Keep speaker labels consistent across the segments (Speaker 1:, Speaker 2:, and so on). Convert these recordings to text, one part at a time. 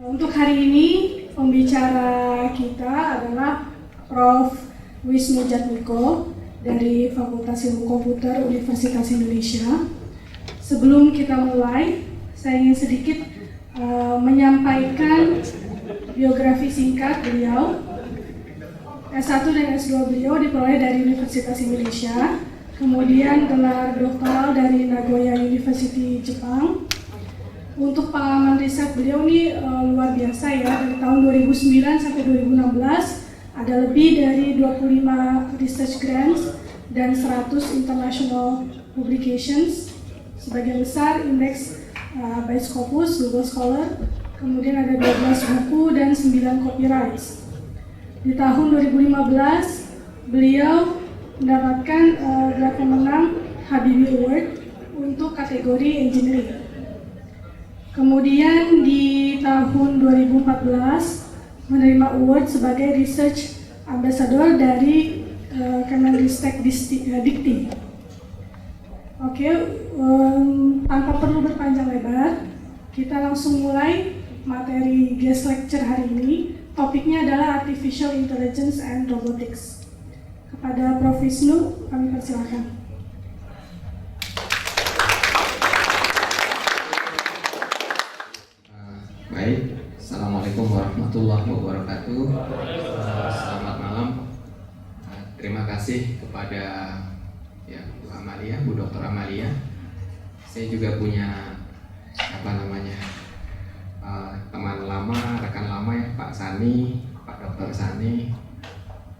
Speaker 1: Untuk hari ini pembicara kita adalah Prof. Wisnu Jatmiko dari Fakultas Ilmu Komputer Universitas Indonesia. Sebelum kita mulai, saya ingin sedikit menyampaikan biografi singkat beliau. S1 dan S2 beliau diperoleh dari Universitas Indonesia, kemudian gelar doktoral dari Nagoya University, Jepang. Untuk pengalaman riset beliau ini luar biasa ya, dari tahun 2009 sampai 2016 ada lebih dari 25 research grants dan 100 international publications, sebagian besar indeks by Scopus, Google Scholar, kemudian ada 12 buku dan 9 copyrights. Di tahun 2015 beliau mendapatkan gelar pemenang Habibie Award untuk kategori engineering. Kemudian di tahun 2014 menerima award sebagai research ambassador dari Kemenristek Dikti. Oke, tanpa perlu berpanjang lebar, kita langsung mulai materi guest lecture hari ini. Topiknya adalah Artificial Intelligence and Robotics. Kepada Prof. Wisnu, kami persilakan.
Speaker 2: Baik, Assalamualaikum warahmatullahi wabarakatuh. Selamat malam. Terima kasih kepada Bu Amalia, Bu Dr. Amalia. Saya juga punya teman lama, rekan lama ya, Pak Sani, Pak Dr. Sani,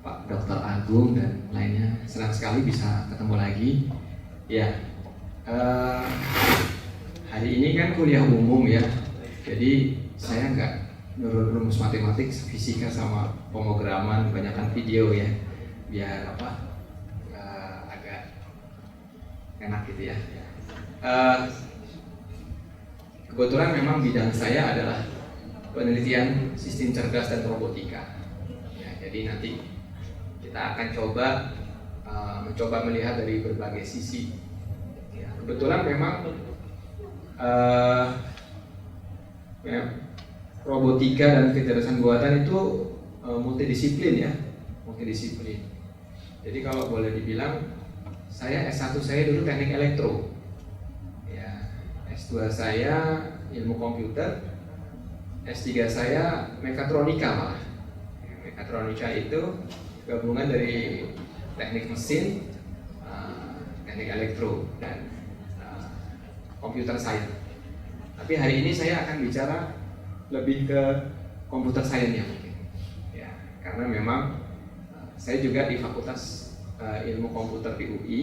Speaker 2: Pak Dr. Agung dan lainnya. Senang sekali bisa ketemu lagi. Hari ini kan kuliah umum ya. Jadi saya nggak rumus matematik, fisika sama pemrograman, banyakkan video ya, biar agak enak gitu ya. Kebetulan memang bidang saya adalah penelitian sistem cerdas dan robotika. Ya, jadi nanti kita akan mencoba melihat dari berbagai sisi. Ya, kebetulan memang robotika dan kecerdasan buatan itu multidisiplin ya, multidisiplin. Jadi kalau boleh dibilang, saya S1 saya dulu teknik elektro, ya, S2 saya ilmu komputer, S3 saya mekatronika malah. Mekatronika itu gabungan dari teknik mesin, teknik elektro dan computer science. Tapi hari ini saya akan bicara lebih ke computer science-nya mungkin. Ya, karena memang saya juga di Fakultas Ilmu Komputer di UI.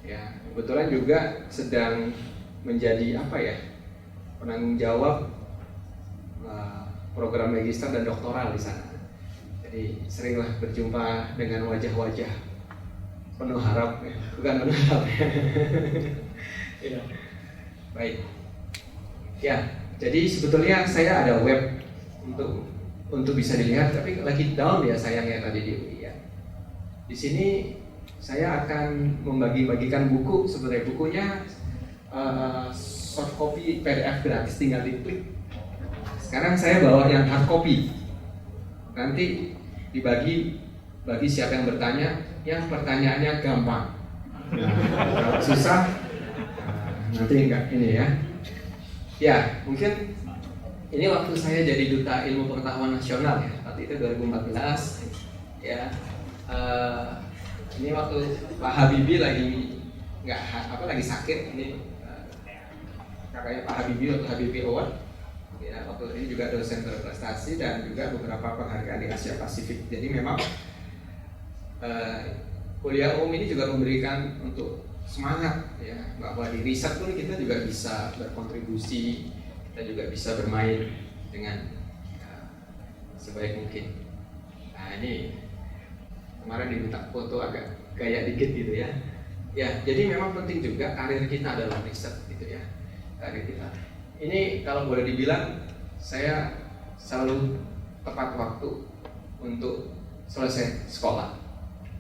Speaker 2: Ya, kebetulan juga sedang menjadi penanggung jawab program magister dan doktoral di sana. Jadi seringlah berjumpa dengan wajah-wajah penuh harap, bukan penuh harap. Ya. Baik. Ya, jadi sebetulnya saya ada web untuk bisa dilihat, tapi lagi down ya sayangnya tadi di UI ya. Di sini saya akan bagikan buku, sebenarnya bukunya soft copy PDF gratis, tinggal diklik. Sekarang saya bawa yang hard copy. Nanti bagi siapa yang bertanya, yang pertanyaannya gampang. Kalau susah, nanti enggak ini ya. Ya, mungkin ini waktu saya jadi Duta Ilmu Pengetahuan Nasional ya, waktu itu 2014 ya. Ini waktu Pak Habibie lagi lagi sakit, ini kakaknya Pak Habibie waktu Habibie Award ya, waktu ini juga dosen berprestasi dan juga beberapa penghargaan di Asia Pasifik. Jadi memang kuliah umum ini juga memberikan untuk semangat ya, bahwa di riset pun kita juga bisa berkontribusi, kita juga bisa bermain dengan sebaik mungkin. Nah, ini kemarin diminta foto agak gaya dikit gitu ya. Ya, jadi memang penting juga karir kita adalah riset gitu ya. Karir kita. Ini kalau boleh dibilang saya selalu tepat waktu untuk selesai sekolah.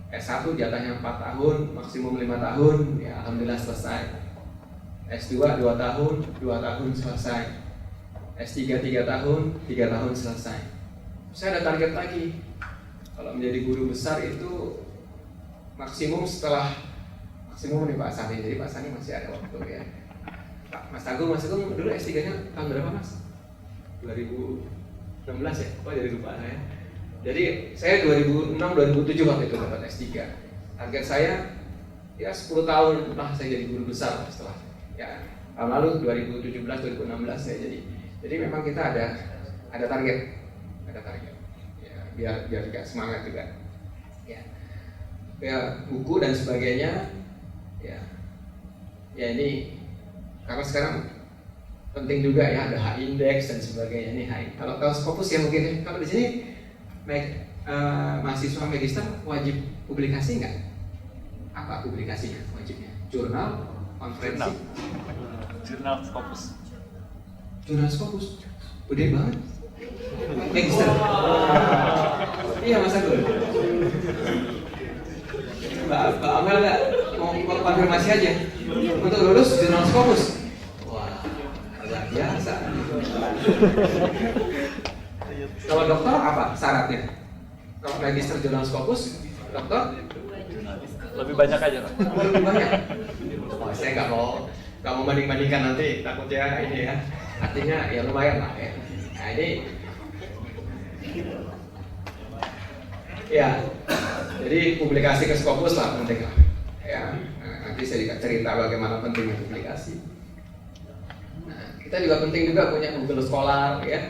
Speaker 2: S1 jatahnya 4 tahun, maksimum 5 tahun, ya alhamdulillah selesai. S2 2 tahun selesai. S3 3 tahun, 3 tahun selesai. Saya ada target lagi. Kalau menjadi guru besar itu maksimum nih Pak Sani. Jadi Pak Sani masih ada waktu ya. Mas Agung dulu S3-nya tahun berapa Mas? 2016 ya? Oh jadi lupa saya. Jadi saya 2006-2007 waktu itu dapat S3. Target saya ya 10 tahun lah saya jadi guru besar setelah ya tahun lalu 2017-2016 saya jadi. Jadi memang kita ada target. Ya, biar juga semangat juga. Ya buku dan sebagainya. Ya ini karena sekarang penting juga ya ada H-index dan sebagainya nih. Kalau Scopus ya mungkin ya. Kalau di sini mahasiswa magister wajib publikasi nggak? Apa publikasinya wajibnya? Jurnal, konferensi?
Speaker 3: Jurnal Scopus.
Speaker 2: Jurnal Scopus, gede banget. Magister. Iya Mas Agus. Mbak Amel nggak mau konfirmasi aja untuk lulus jurnal Scopus? Wah, luar biasa. Kalau dokter apa syaratnya? Kalau magister jurnal Scopus, dokter?
Speaker 3: Lebih banyak aja Pak.
Speaker 2: Lebih banyak. Oh, saya nggak mau banding-bandingkan nanti takutnya ini ya. Artinya ya lumayan lah ya. Nah ini ya, jadi publikasi ke Scopus lah penting lah. Ya, nanti saya juga cerita bagaimana pentingnya publikasi. Nah, kita juga penting juga punya Google Scholar ya.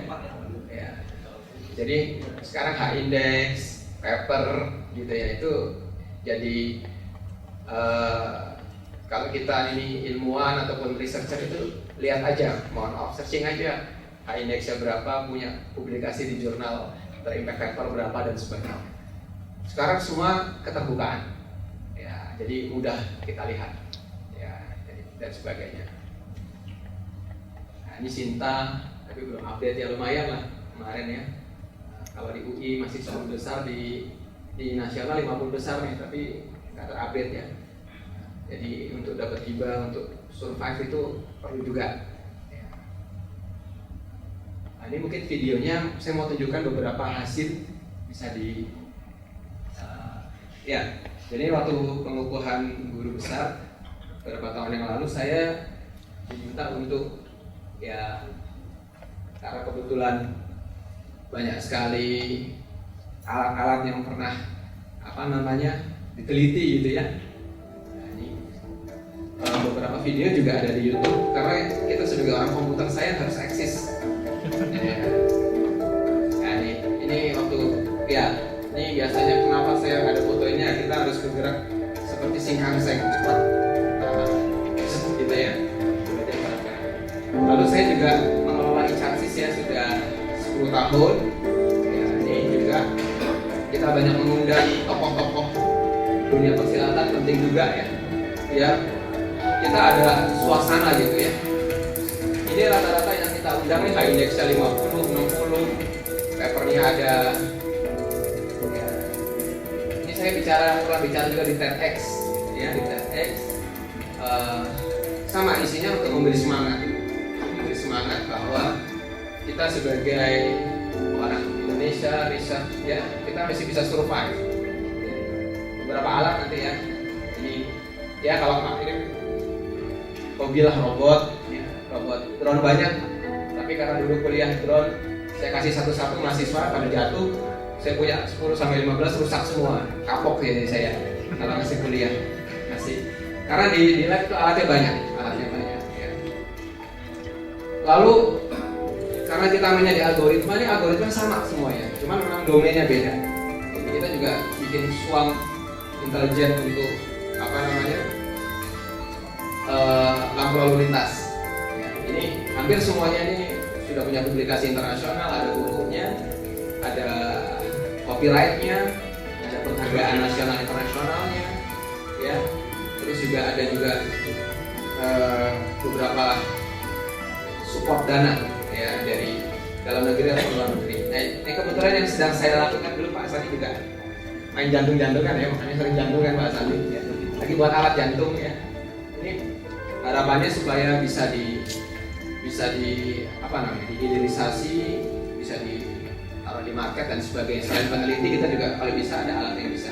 Speaker 2: Jadi sekarang H-index, paper gitu ya itu jadi kalau kita ini ilmuwan ataupun researcher itu lihat aja, mohon maaf searching aja H-indexnya berapa, punya publikasi di jurnal terimpact paper berapa dan sebagainya. Sekarang semua keterbukaan, ya jadi mudah kita lihat, ya dan sebagainya. Nah, ini Sinta, tapi belum update ya lumayan lah kemarin ya. Kalau di UI masih 10 besar, di nasional 50 besar nih, tapi nggak terupdate ya. Jadi untuk dapat hibah, untuk survive itu perlu juga. Nah, ini mungkin videonya saya mau tunjukkan beberapa hasil bisa di. Ya, jadi waktu pengukuhan guru besar beberapa tahun yang lalu saya diminta untuk ya karena kebetulan banyak sekali alat-alat yang pernah diteliti gitu ya. Nah, ini beberapa video juga ada di YouTube karena kita sebagai orang komputer saya harus eksis. Nah, ini waktu ya ini biasanya kenapa saya ada fotonya, kita harus bergerak seperti Shinkansen cepat, gitu ya. Lalu saya juga mengelola Icansis ya sudah 10 tahun. Ya, ini juga kita banyak mengundang tokoh-tokoh dunia persilatan, penting juga ya. Ya, kita ada suasana gitu ya. Ini rata-rata yang kita undang nih H-indexnya 50, 60, papernya ada. Ya. Ini saya pernah bicara juga di TEDx, ya di TEDx. Sama isinya untuk memberi semangat bahwa kita sebagai orang Indonesia research ya kita masih bisa survive. Beberapa alat nanti ya. Ini ya kalau ini hobilah robot drone banyak. Tapi karena dulu kuliah drone saya kasih satu-satu mahasiswa pada jatuh, saya punya 10-15 rusak semua, kapok ya saya kalau masih kuliah karena di lab itu alatnya banyak ya. Lalu karena kita mainnya di algoritma, ini algoritma sama semuanya, cuma memang domainnya beda. Jadi kita juga bikin swarm intelijen untuk lampu lalu lintas. Ya, ini hampir semuanya ini sudah punya publikasi internasional, ada bukunya, ada copyrightnya, ada penghargaan nasional internasionalnya, ya. Terus juga ada beberapa support dana ya dari dalam negeri atau luar negeri. Nah, ini kebetulan yang sedang saya lakukan dulu Pak Sandi juga main jantung-jantungan ya, makanya sering jantungan Pak Sandi ya. Lagi buat alat jantung ya. Ini harapannya supaya bisa bisa dihilirisasi, bisa ditaruh di market dan sebagainya. Selain peneliti, kita juga kalau bisa ada alat yang bisa.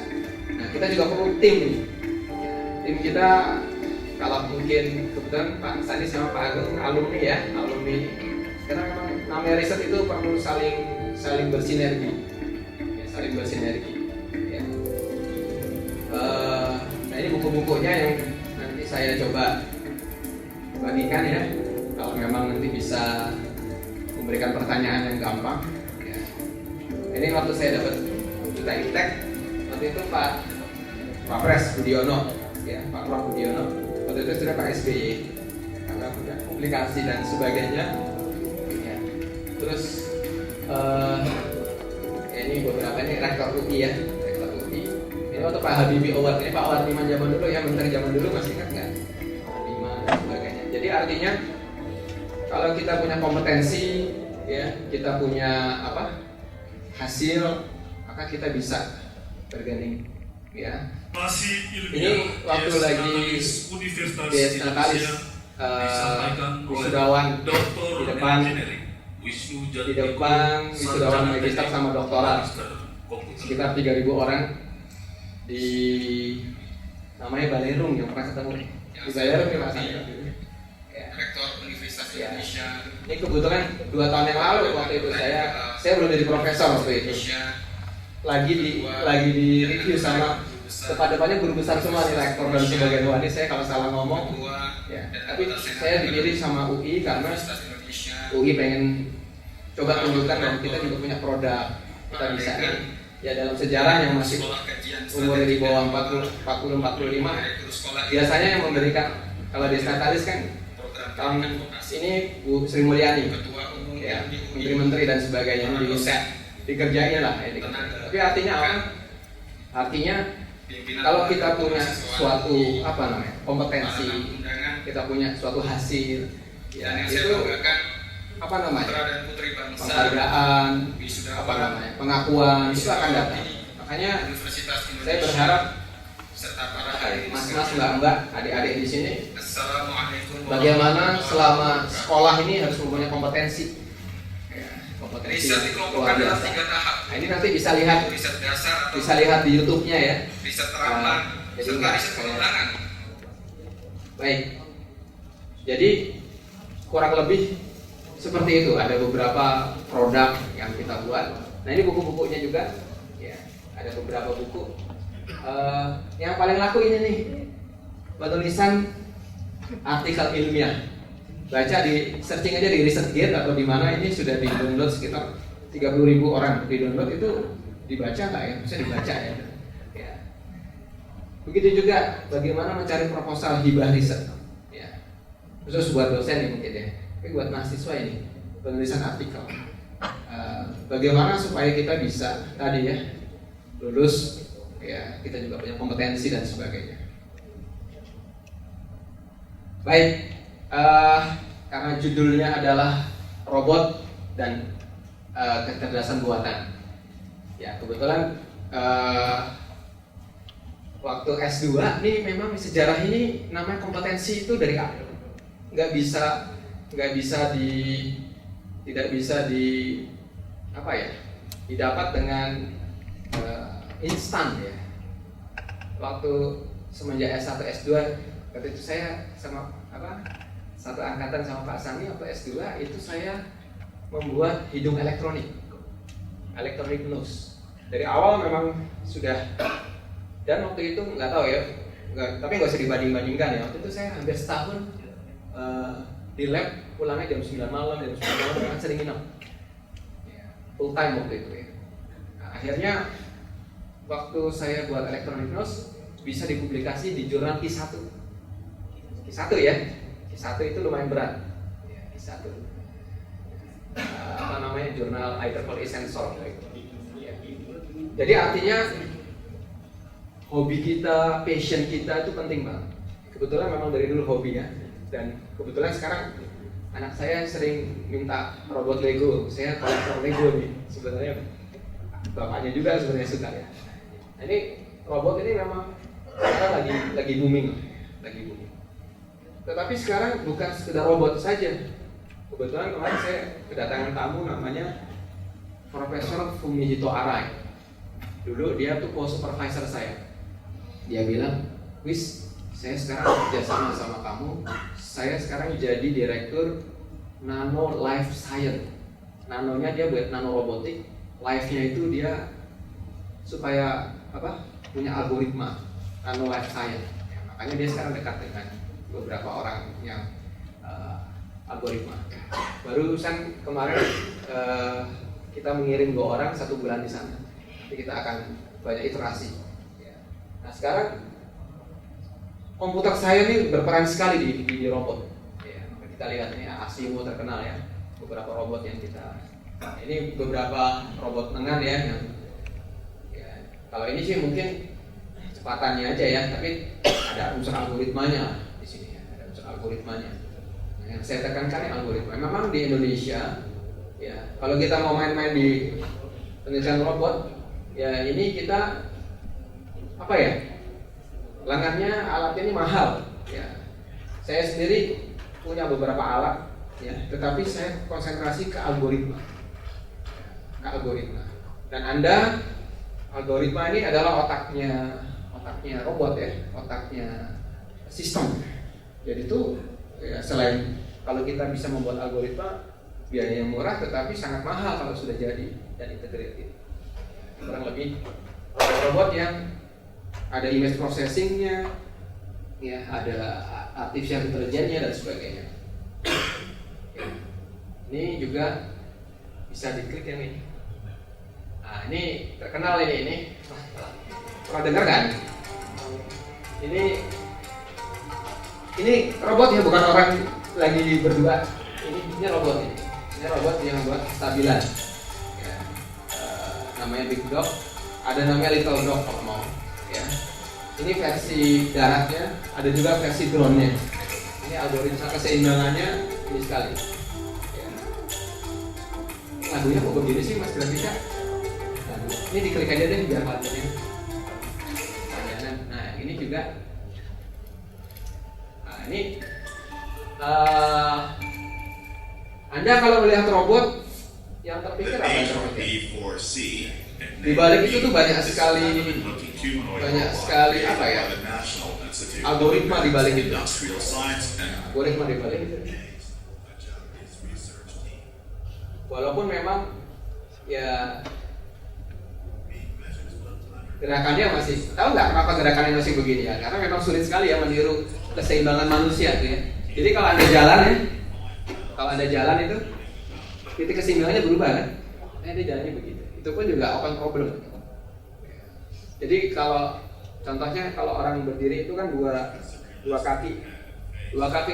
Speaker 2: Nah, kita juga perlu tim nih. Tim kita kalau mungkin kebetulan Pak Sandi sama Pak Agung alumni ya, alumni. Karena memang namanya riset itu perlu saling bersinergi, ya, saling bersinergi. Ya. Nah ini buku-bukunya yang nanti saya coba bagikan ya. Kalau memang nanti bisa memberikan pertanyaan yang gampang. Ya. Ini waktu saya dapat Duta Iptek, waktu itu Pak Pres Budiono, ya Pak Prof Budiono. Waktu itu sudah Pak SBY, karena punya publikasi dan sebagainya. Ya. Terus ini beberapa ini rektor UI ya, rektor UI. Ini waktu Pak Habibie Award, ini Pak Wardiman zaman dulu ya, menteri zaman dulu, masih ingat nggak? Wardiman dan sebagainya. Jadi artinya kalau kita punya kompetensi, ya kita punya hasil, maka kita bisa berganding, ya. Ini waktu lagi DS Natalis wisudawan di depan wisudawan magister sama doktoral sekitar 3.000 orang di namanya Balerung, yang pernah ketemu di Balerung ya Mas ya. Rektor Universitas Indonesia. Ini kebetulan 2 tahun yang lalu waktu itu saya belum jadi profesor waktu itu. Lagi di review sama depan-depannya guru besar semua nih, rektor dan sebagainya. Wah, ini saya kalau salah ngomong ya. Tapi saya dipilih sama UI karena UI pengen coba tunjukkan bahwa kita juga punya produk, kita bisa ya dalam sejarah yang masih umurnya di bawah 40-45. Biasanya yang memberikan, kalau di Natalis kan tahun ini Bu Sri Mulyani, ya, menteri-menteri dan sebagainya ini dikerjain lah. Tapi artinya apa? Artinya kalau kita punya suatu kompetensi, kita punya suatu hasil, ya itu penghargaan, pengakuan itu akan datang. Makanya saya berharap mas-mas, mbak-mbak, adik-adik di sini, bagaimana selama sekolah ini harus mempunyai kompetensi. Kompetensi luar biasa. Nah, ini nanti bisa lihat di YouTube-nya ya. Jadi baik. Jadi kurang lebih seperti itu. Ada beberapa produk yang kita buat. Nah ini buku-bukunya juga. Ya, ada beberapa buku. Yang paling laku ini nih, penulisan artikel ilmiah. Baca di searching aja di ResearchGate atau di mana, ini sudah di download sekitar 30.000 orang di download. Itu dibaca nggak ya? Bisa dibaca ya. Ya. Begitu juga bagaimana mencari proposal hibah riset. Ya. Khusus buat dosen nih mungkin ya. Tapi buat mahasiswa ini penulisan artikel. Bagaimana supaya kita bisa tadi ya lulus, ya kita juga punya kompetensi dan sebagainya. Baik. Karena judulnya adalah robot dan kecerdasan buatan. Ya kebetulan waktu S2 nih memang sejarah ini namanya kompetensi itu dari awal tidak bisa didapat dengan instan ya. Waktu semenjak S1 S2 ketika itu saya sama satu angkatan sama Pak Sandi waktu S2 itu saya membuat hidung elektronik nose. Dari awal memang sudah, dan waktu itu nggak tahu ya, tapi nggak usah dibanding-bandingkan ya. Waktu itu saya hampir setahun di lab, pulangnya jam 9 malam, kan sering nginep full time waktu itu ya. Nah, akhirnya waktu saya buat elektronik nose bisa dipublikasi di jurnal Q1 ya. Q1 itu lumayan berat ya, Q1 jurnal IEEE Sensor ya. Jadi artinya hobi kita, passion kita itu penting banget. Kebetulan memang dari dulu hobi ya. Dan kebetulan sekarang anak saya sering minta robot Lego. Saya kolektor Lego nih. Sebenarnya bapaknya juga sebenarnya suka ya. Nah, ini robot ini memang sekarang lagi booming. Tetapi sekarang bukan sekedar robot saja. kebetulan kemarin saya kedatangan tamu namanya Profesor Fumihito Arai. Dulu dia tuh co-supervisor saya. Dia bilang, "Wis, saya sekarang kerja sama kamu. Saya sekarang jadi direktur Nano Life Science." Nanonya dia buat nanorobotik, life-nya itu dia supaya punya algoritma Nano Life Science. Ya, makanya dia sekarang dekat dengan beberapa orang yang algoritma. Barusan kemarin kita mengirim 2 orang 1 bulan di sana. Jadi kita akan banyak iterasi. Ya. Nah sekarang komputer saya ini berperan sekali di robot. Ya, kita lihat ini Asimo terkenal ya, beberapa robot yang kita. Ini beberapa robot lengan ya, yang ya, kalau ini sih mungkin kecepatannya aja ya, tapi ada unsur algoritmanya di sini ya, ada unsur algoritmanya. Nah, yang saya tekankan algoritma. Memang di Indonesia ya, kalau kita mau main-main di penelitian robot, ya ini kita lengannya, alatnya ini mahal. Ya, saya sendiri punya beberapa alat, ya, tetapi saya konsentrasi ke algoritma. Dan Anda, algoritma ini adalah otaknya robot ya, otaknya sistem. Jadi itu ya, selain kalau kita bisa membuat algoritma biaya yang murah, tetapi sangat mahal kalau sudah jadi dan integrated. Kurang lebih robot yang ada image processing-nya, ya, ada artificial intelligence-nya dan sebagainya. Ya. Ini juga bisa diklik yang ini. Nah, ini terkenal ini. Pernah dengar kan? Ini robot ya, bukan orang lagi berdua. Ini robot ini. Ini robot yang buat stabilan. Ya. Namanya Big Dog. Ada namanya Little Dog kalau mau. Ya. Ini versi daratnya. Ada juga versi drone-nya. Ini algoritma keseimbangannya ini sekali. Ya. Lagunya kok begini sih Mas Grafika? Ini diklik aja deh biar lagunya. Nah ini juga. Nah ini Anda kalau melihat robot yang terpikir apa yang terpikir? Di balik itu tuh banyak sekali apa ya? Algoritma di balik itu. Algoritma di balik itu. Walaupun memang ya gerakannya masih, tahu nggak kenapa gerakannya masih begini ya? Karena memang sulit sekali ya meniru keseimbangan manusia tuh ya. Jadi kalau Anda jalan itu titik keseimbangannya berubah kan? Dia jalannya begitu. Itu pun juga open problem. Jadi kalau contohnya kalau orang berdiri itu kan dua kaki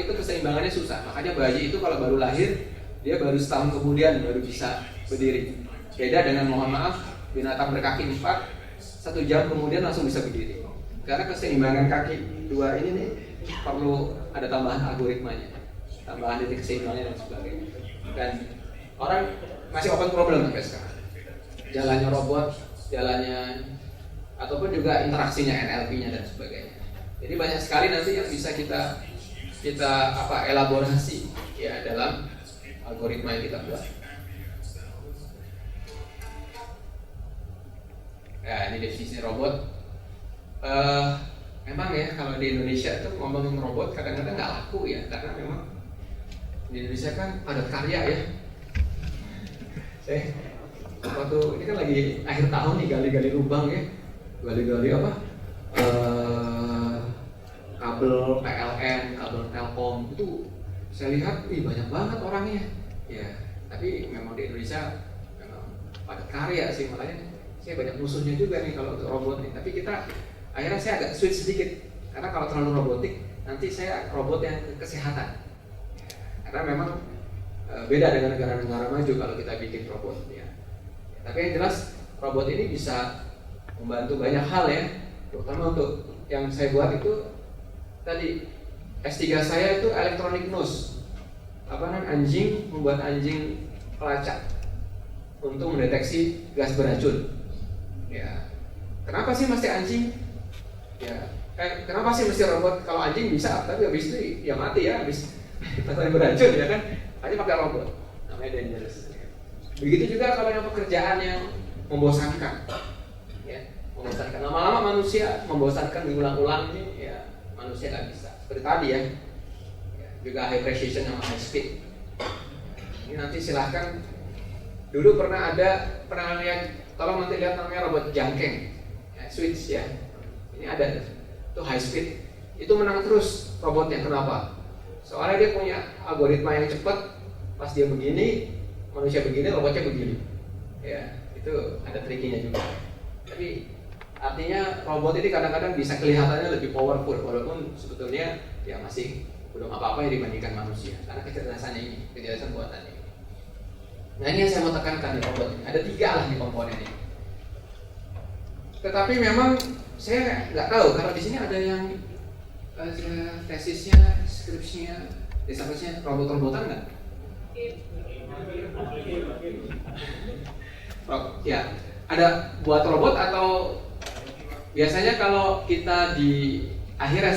Speaker 2: itu keseimbangannya susah. Makanya bayi itu kalau baru lahir dia baru setahun kemudian baru bisa berdiri. Beda dengan, mohon maaf, binatang berkaki 4 1 jam kemudian langsung bisa berdiri. Karena keseimbangan kaki 2 ini nih perlu ada tambahan algoritmanya, tambahan titik keseimbangannya dan sebagainya. Dan orang masih open problem sampai sekarang. Jalannya robot, ataupun juga interaksinya NLP-nya dan sebagainya. Jadi banyak sekali nanti yang bisa kita elaborasi ya dalam algoritma yang kita buat. Ya, ini definisi robot. Memang ya kalau di Indonesia itu ngomongin robot kadang-kadang nggak laku ya, karena memang di Indonesia kan padat karya ya. Ini kan lagi akhir tahun nih, gali-gali lubang ya, gali-gali kabel PLN, kabel Telkom itu saya lihat banyak banget orangnya. Ya, tapi memang di Indonesia memang padat karya sih, makanya saya banyak musuhnya juga nih kalau untuk robot nih. Tapi akhirnya saya agak switch sedikit, karena kalau terlalu robotik nanti saya robot yang kesehatan. Karena memang beda dengan negara-negara maju kalau kita bikin robot ya. Tapi yang jelas robot ini bisa membantu banyak hal ya, terutama untuk yang saya buat itu tadi S3 saya itu electronic nose, membuat anjing pelacak untuk mendeteksi gas beracun. Ya, kenapa sih mesti anjing? Ya, kenapa sih mesti robot? Kalau anjing bisa, tapi habis itu ya mati ya, habis beracun ya kan? hanya pakai robot, namanya dangerous. Begitu juga kalau yang pekerjaan yang membosankan, ya, membosankan. Lama-lama manusia membosankan diulang-ulang ini, ya manusia nggak bisa. Seperti tadi ya, juga high precision sama high speed. Ini nanti silahkan. Dulu pernah lihat, tolong nanti lihat namanya robot jangkeng, ya, switch ya. Ini ada, itu high speed. Itu menang terus robotnya. Kenapa? Soalnya dia punya algoritma yang cepat. Pas dia begini, manusia begini, robotnya begini. Ya, itu ada trikinya juga. Tapi artinya robot ini kadang-kadang bisa kelihatannya lebih powerful, walaupun sebetulnya ya masih belum apa-apa yang dibandingkan manusia. Karena kecerdasannya ini, kecerdasan buatannya. Nah ini yang saya mau tekankan di robot ini. Ada 3 lah nih komponen ini. Tetapi memang saya nggak tahu kalau di sini ada yang tesisnya, skripsinya, disabilitasnya robot-robotan nggak? Ya, ada buat robot atau biasanya kalau kita di akhirnya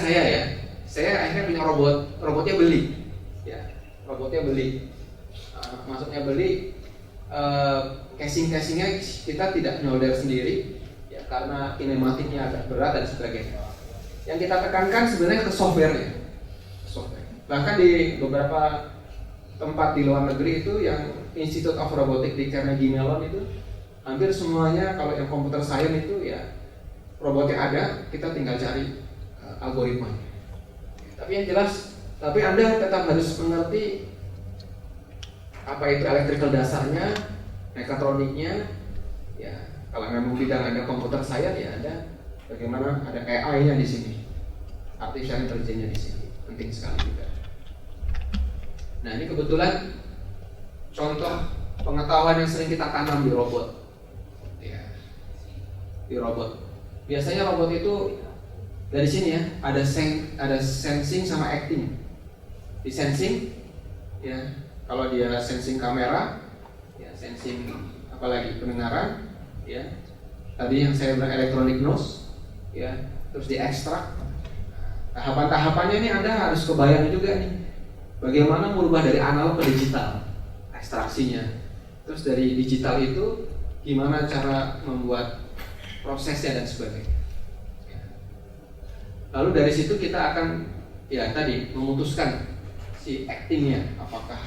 Speaker 2: saya akhirnya punya robotnya beli, ya, robotnya beli. Maksudnya beli casingnya kita tidak nyolder sendiri ya karena kinematiknya agak berat dan sebagainya. Yang kita tekankan sebenarnya ke softwarenya. Bahkan di beberapa tempat di luar negeri itu yang Institute of Robotics di Carnegie Mellon itu hampir semuanya kalau yang computer science itu ya robotnya ada, kita tinggal cari algoritmanya. Tapi yang jelas, Anda tetap harus mengerti apa itu electrical dasarnya, mekatroniknya, ya kalau memang bidang ada komputer science ya ada bagaimana ada AI-nya di sini, artificial intelligence-nya di sini, penting sekali juga. Nah ini kebetulan contoh pengetahuan yang sering kita tanam di robot, ya, di robot. Biasanya robot itu dari sini ya ada sensing sama acting. Di sensing, ya. Kalau dia sensing kamera, ya sensing apalagi pendengaran, ya. Tadi yang saya bilang electronic nose, ya. Terus diekstrak. Tahapan-tahapannya ini Anda harus kebayang juga nih. Bagaimana merubah dari analog ke digital, ekstraksinya. Terus dari digital itu gimana cara membuat prosesnya dan sebagainya. Lalu dari situ kita akan ya tadi memutuskan si actingnya apakah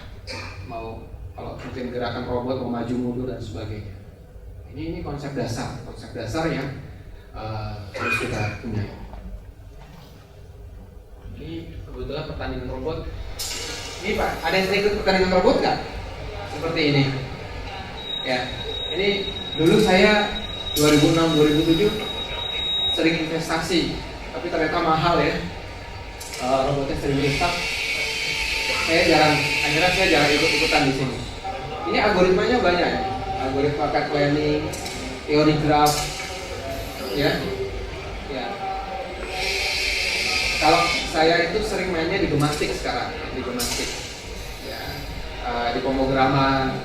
Speaker 2: mau kalau mungkin gerakan robot mau maju mundur dan sebagainya. Ini konsep dasar yang harus kita punya. Ini kebetulan pertandingan robot. Ini Pak, ada yang ikut pertandingan robot nggak? Seperti ini. Ya, ini dulu saya 2006-2007 sering investasi, tapi ternyata mahal ya. Robotnya sering rusak. Akhirnya saya jarang ikut-ikutan di sini. Ini algoritmanya banyak ya. Algoritma path planning, teori graph, ya. Kalau saya itu sering mainnya di gemastik sekarang, ya. Di pemrograman,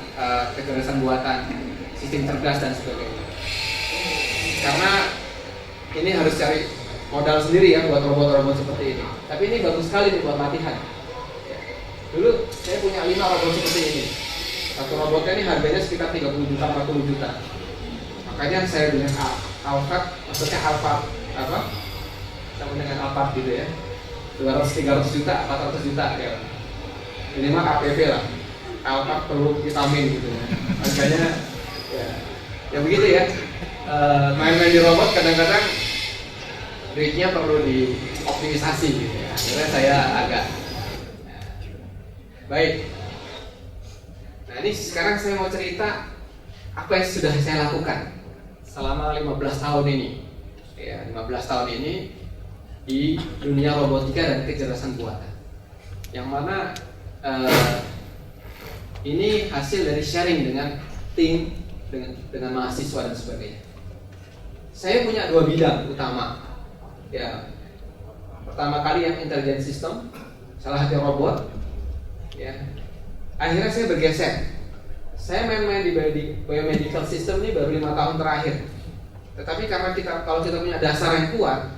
Speaker 2: kecerdasan buatan, sistem cerdas dan sebagainya. Karena ini harus cari modal sendiri ya buat robot-robot seperti ini. Tapi ini bagus sekali nih buat latihan. Dulu saya punya 5 robot seperti ini. Satu robotnya ini harganya sekitar 30 juta, 40 juta. Makanya saya dengan Alphard, maksudnya Alphard apa? Sama dengan Alphard gitu ya. 200-300 juta, 400 juta ya. Minimal KPV lah. Alphard perlu vitamin gitu ya. Makanya ya begitu ya. Main-main di robot kadang-kadang duitnya perlu dioptimisasi gitu ya. Akhirnya saya agak baik. Nah ini sekarang saya mau cerita apa yang sudah saya lakukan selama 15 tahun ini. Ya, 15 tahun ini di dunia robotika dan kecerdasan buatan. Yang mana ini hasil dari sharing dengan tim, dengan mahasiswa dan sebagainya. Saya punya 2 bidang utama. Ya, pertama kali yang intelligent system, salah satu robot. Ya, akhirnya saya bergeser. Saya main-main di biomedical system ini baru 5 tahun terakhir. Tetapi karena kalau kita punya dasar yang kuat,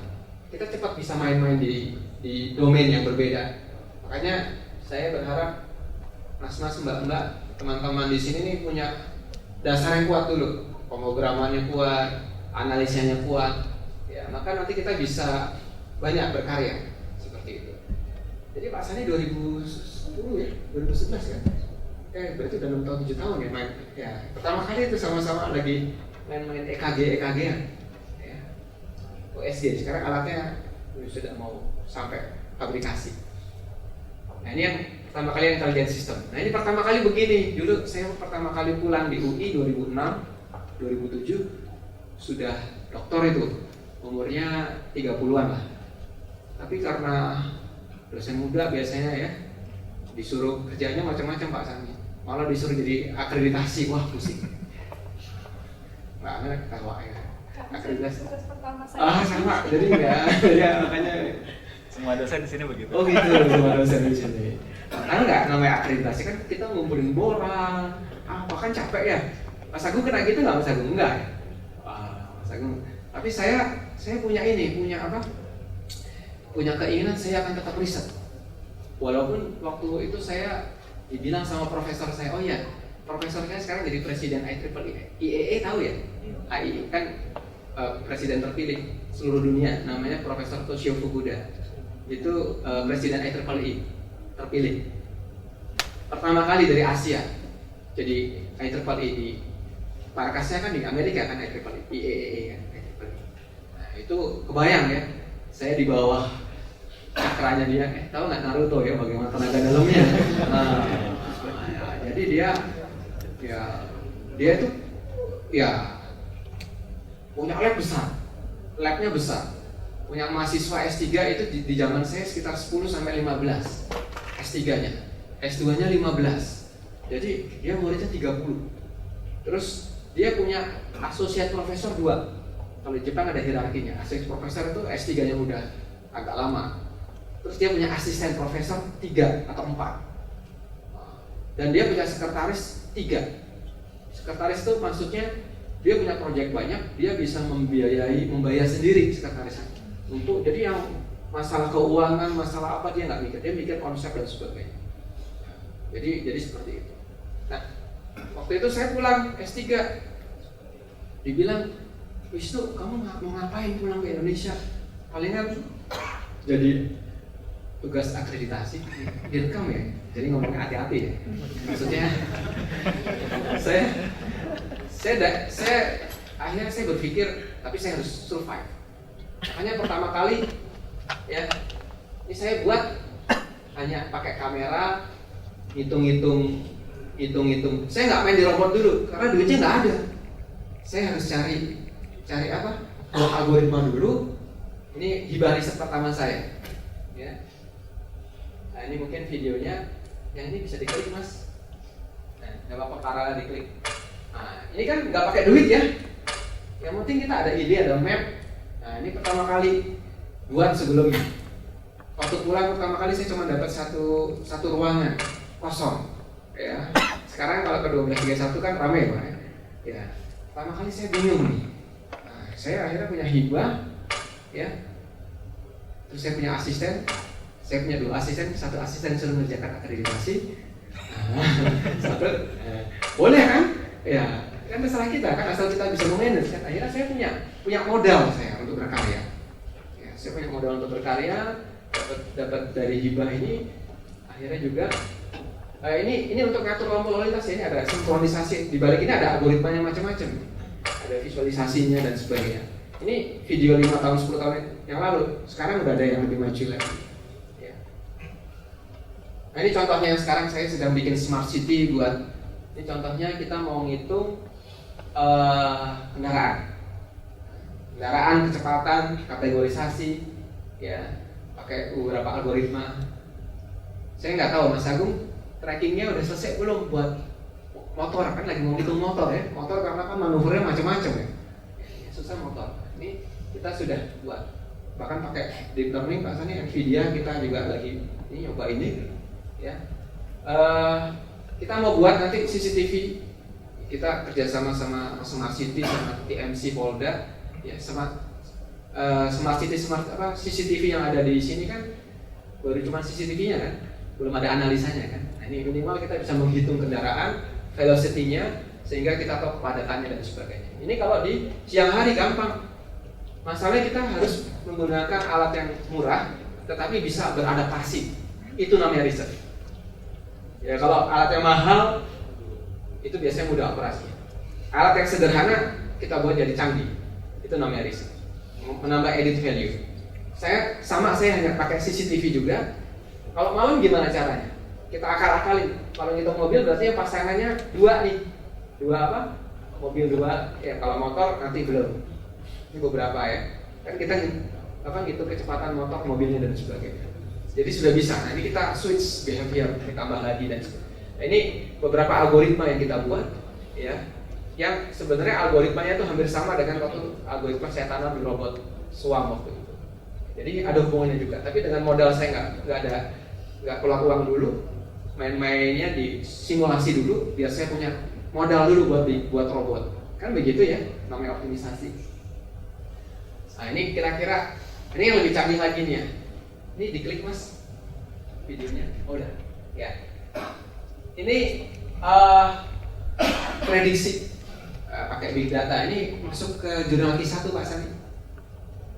Speaker 2: kita cepat bisa main-main di domain yang berbeda. Makanya saya berharap mas-mas, mbak-mbak, teman-teman di sini nih punya dasar yang kuat dulu, pemrogramannya kuat, analisanya kuat, ya maka nanti kita bisa banyak berkarya seperti itu. Jadi Pak Sani 2010 ya, 2011 kan? Berarti udah 6 tahun 7 tahun ya main. Ya, pertama kali itu sama-sama lagi main-main EKG-an. Ya. USG, sekarang alatnya sudah mau sampai fabrikasi. Nah ini yang pertama kali intelligent system. Nah ini pertama kali begini. Dulu saya pertama kali pulang di UI 2006, 2007 sudah doktor itu. Umurnya 30-an lah. Tapi karena dosen muda biasanya ya disuruh kerjanya macam-macam Pak Sani. Malah disuruh jadi akreditasi, wah pusing. Mbak Ana ketawa ya. Akreditasi. Sama. Jadi enggak. Ya makanya
Speaker 3: Semua dosen di sini begitu.
Speaker 2: oh gitu, semua dosen di sini. Tahu nggak namanya akreditasi kan kita ngumpulin moral, apa kan capek ya. Mas Agung kena gitu nggak Mas Agung? Enggak ya? Mas Agung. Tapi saya punya apa? Punya keinginan saya akan tetap riset. Walaupun waktu itu saya dibilang sama profesor saya, oh iya, profesor saya sekarang jadi presiden IEEE tahu ya? IEEE kan presiden terpilih seluruh dunia, namanya Profesor Toshio Fukuda. Itu presiden IEEE terpilih pertama kali dari Asia. Jadi IEEE di markasnya kan di Amerika kan IEEE kan IEEE. Nah itu kebayang ya, saya di bawah cakranya dia. Tahu nggak Naruto ya bagaimana tenaga dalamnya? Jadi dia itu ya punya lab besar, labnya besar. Punya mahasiswa S3 itu di zaman saya sekitar 10 sampai 15 S3-nya. S2-nya 15. Jadi dia muridnya 30. Terus dia punya asosiat profesor 2. Kalau di Jepang ada hierarkinya. Asosiat profesor itu S3-nya udah agak lama. Terus dia punya asisten profesor 3 atau 4. Dan dia punya sekretaris 3. Sekretaris itu maksudnya dia punya proyek banyak, dia bisa membayar sendiri sekretarisnya. Untuk jadi yang masalah keuangan, masalah apa dia nggak mikir, dia mikir konsep dan sebagainya. Jadi seperti itu. Nah, waktu itu saya pulang S3, dibilang, Wisnu, kamu mau ngapain pulang ke Indonesia? Palingan jadi tugas akreditasi, direkam ya. Jadi ngomongnya hati-hati ya. Maksudnya, saya akhirnya saya berpikir, tapi saya harus survive. Makanya pertama kali ya ini saya buat hanya pakai kamera, hitung-hitung. Saya nggak main di robot dulu karena duitnya nggak ada. Saya harus cari apa? Algoritma dulu. Ini hibah riset pertama saya. Ya. Nah ini mungkin videonya. Yang ini bisa diklik Mas. Nah, nggak apa-apa paralel diklik. Nah ini kan nggak pakai duit ya. Yang penting kita ada ide, ada map. Nah ini pertama kali buat sebelumnya. Waktu pulang pertama kali saya cuma dapat satu ruangan kosong. Ya. Sekarang kalau ke 1231 kan ramai Pak. Ya. Pertama kali saya bingung nih. Nah, saya akhirnya punya hibah, ya. Terus saya punya asisten. Saya punya 2 asisten, 1 asisten suruh mengerjakan akreditasi. Boleh kan? Ya. Kan masalah kita kan asal kita bisa memanage kan. Akhirnya saya punya modal saya untuk berkarya. Ya, saya punya modal untuk berkarya, dapat dari hibah ini. Akhirnya juga ini untuk ngatur lalu lintas ya, ini ada sinkronisasi. Di balik ini ada algoritmanya macam-macam. Ada visualisasinya dan sebagainya. Ini video 5 tahun 10 tahun yang lalu. Sekarang udah ada yang lebih maju lagi. Ya. Nah ini contohnya yang sekarang saya sedang bikin smart city buat. Ini contohnya kita mau ngitung kendaraan, kecepatan, kategorisasi, ya, pakai beberapa algoritma. Saya nggak tahu Mas Agung trackingnya udah selesai belum buat motor, kan lagi mau ngitung motor ya. Motor karena kan manuvernya macam-macam ya. Susah motor. Ini kita sudah buat, bahkan pakai deep learning Pak Sani, Nvidia kita juga lagi ini nyoba ini, ya. Kita mau buat nanti CCTV. Kita kerjasama sama Smart City, sama TMC Polda, ya, Smart City, CCTV yang ada di sini kan baru cuma CCTV-nya kan, belum ada analisanya kan. Nah, ini minimal kita bisa menghitung kendaraan, velocity-nya, sehingga kita tahu kepadatannya dan sebagainya. Ini kalau di siang hari gampang. Masalahnya kita harus menggunakan alat yang murah, tetapi bisa beradaptasi. Itu namanya riset. Ya, kalau alat yang mahal, itu biasanya mudah operasi. Alat yang sederhana, kita buat jadi canggih. Itu namanya riset. Menambah added value. Saya hanya pakai CCTV juga. Kalau malam gimana caranya? Kita akal-akalin. Kalau ngitung mobil berarti yang pasangannya 2 nih. 2 apa? Mobil 2. Ya kalau motor nanti belum. Ini beberapa ya. Kan kita ngitung kecepatan motor, mobilnya dan sebagainya. Jadi sudah bisa. Nah, ini kita switch behavior, ditambah lagi dan sebagainya. Nah, ini beberapa algoritma yang kita buat, ya. Yang sebenarnya algoritmanya itu hampir sama dengan waktu algoritma saya tanam di robot Swarm waktu itu. Jadi ada hubungannya juga. Tapi dengan modal saya nggak keluar uang dulu, main-mainnya di simulasi dulu, biar saya punya modal dulu buat robot. Kan begitu ya, namanya optimisasi. Nah ini kira-kira ini yang lebih canggih lagi nih ya. Ini diklik mas videonya. Oh, udah. Ya. Ini prediksi pakai big data. Ini masuk ke jurnal Q1 Pak Sani.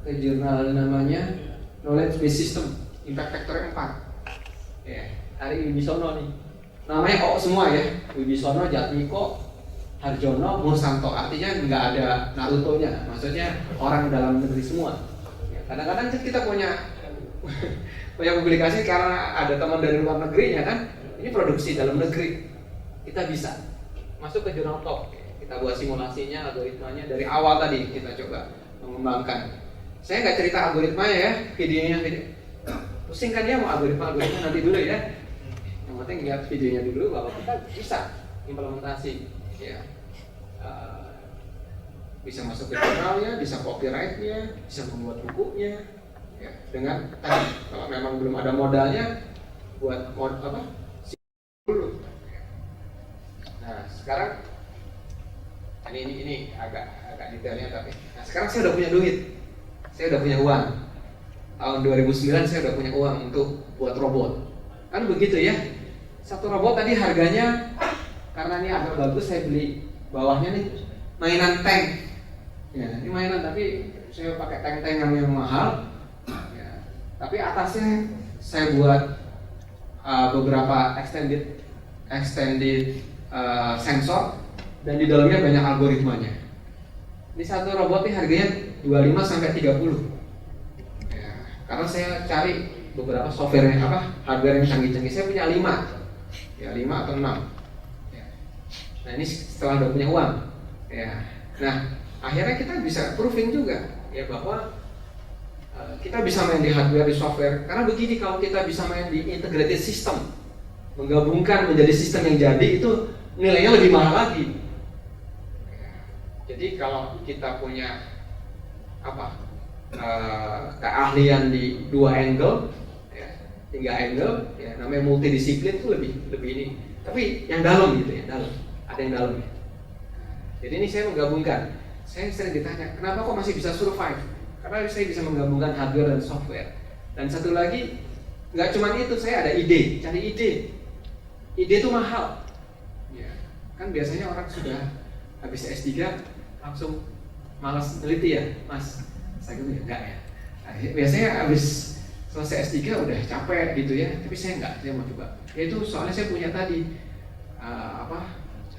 Speaker 2: Ke jurnal namanya Knowledge Based System, Impact Factor 4. Ya, hari Wibisono nih. Namanya O semua ya. Wibisono, Jatmiko, Harjono, Mursanto. Artinya nggak ada Naruto-nya. Maksudnya orang dalam negeri semua. Ya, kadang-kadang kita punya publikasi karena ada teman dari luar negerinya kan. Ini produksi dalam negeri. Kita bisa masuk ke jurnal top. Kita buat simulasinya, algoritmanya dari awal tadi kita coba mengembangkan. Saya nggak cerita algoritmanya ya, videonya. Pusing kan dia mau algoritma nanti dulu ya. Yang penting lihat videonya dulu bahwa kita bisa implementasi, ya. Bisa masuk ke jurnalnya, bisa copyright-nya, bisa membuat bukunya, ya. Dengan tadi kalau memang belum ada modalnya, buat dulu. Nah sekarang ini agak detailnya tapi. Nah sekarang saya udah punya duit, saya udah punya uang. Tahun 2009 saya udah punya uang untuk buat robot. Kan begitu ya. Satu robot tadi harganya karena ini agak bagus saya beli bawahnya nih mainan tank. Ya, ini mainan tapi saya pakai tank-tank yang mahal. Ya, tapi atasnya saya buat beberapa extended sensor dan di dalamnya banyak algoritmanya. Ini satu robot ini harganya 25 sampai 30. Ya, karena saya cari beberapa software yang hardware yang canggih-canggih. Saya punya 5. Ya, 5 atau 6. Ya. Nah, ini setelah udah punya uang. Ya. Nah, akhirnya kita bisa proving juga ya bahwa kita bisa main di hardware, di software. Karena begini, kalau kita bisa main di integrated system, menggabungkan menjadi sistem yang jadi, itu nilainya lebih mahal lagi. Jadi kalau kita punya keahlian di 2 angle, ya, 3 angle, ya, namanya multidisiplin itu lebih ini. Tapi yang dalam gitu ya, dalam. Ada yang dalam ya. Jadi ini saya menggabungkan. Saya sering ditanya, kenapa kok masih bisa survive? Karena saya bisa menggabungkan hardware dan software. Dan satu lagi, nggak cuma itu, saya ada ide, cari ide. Ide itu mahal. Ya, kan biasanya orang sudah habis S3 langsung malas teliti ya, Mas. Saya gitu enggak ya. Nah, biasanya habis selesai S3 udah capek gitu ya, tapi saya enggak, saya mau coba. Ya itu soalnya saya punya tadi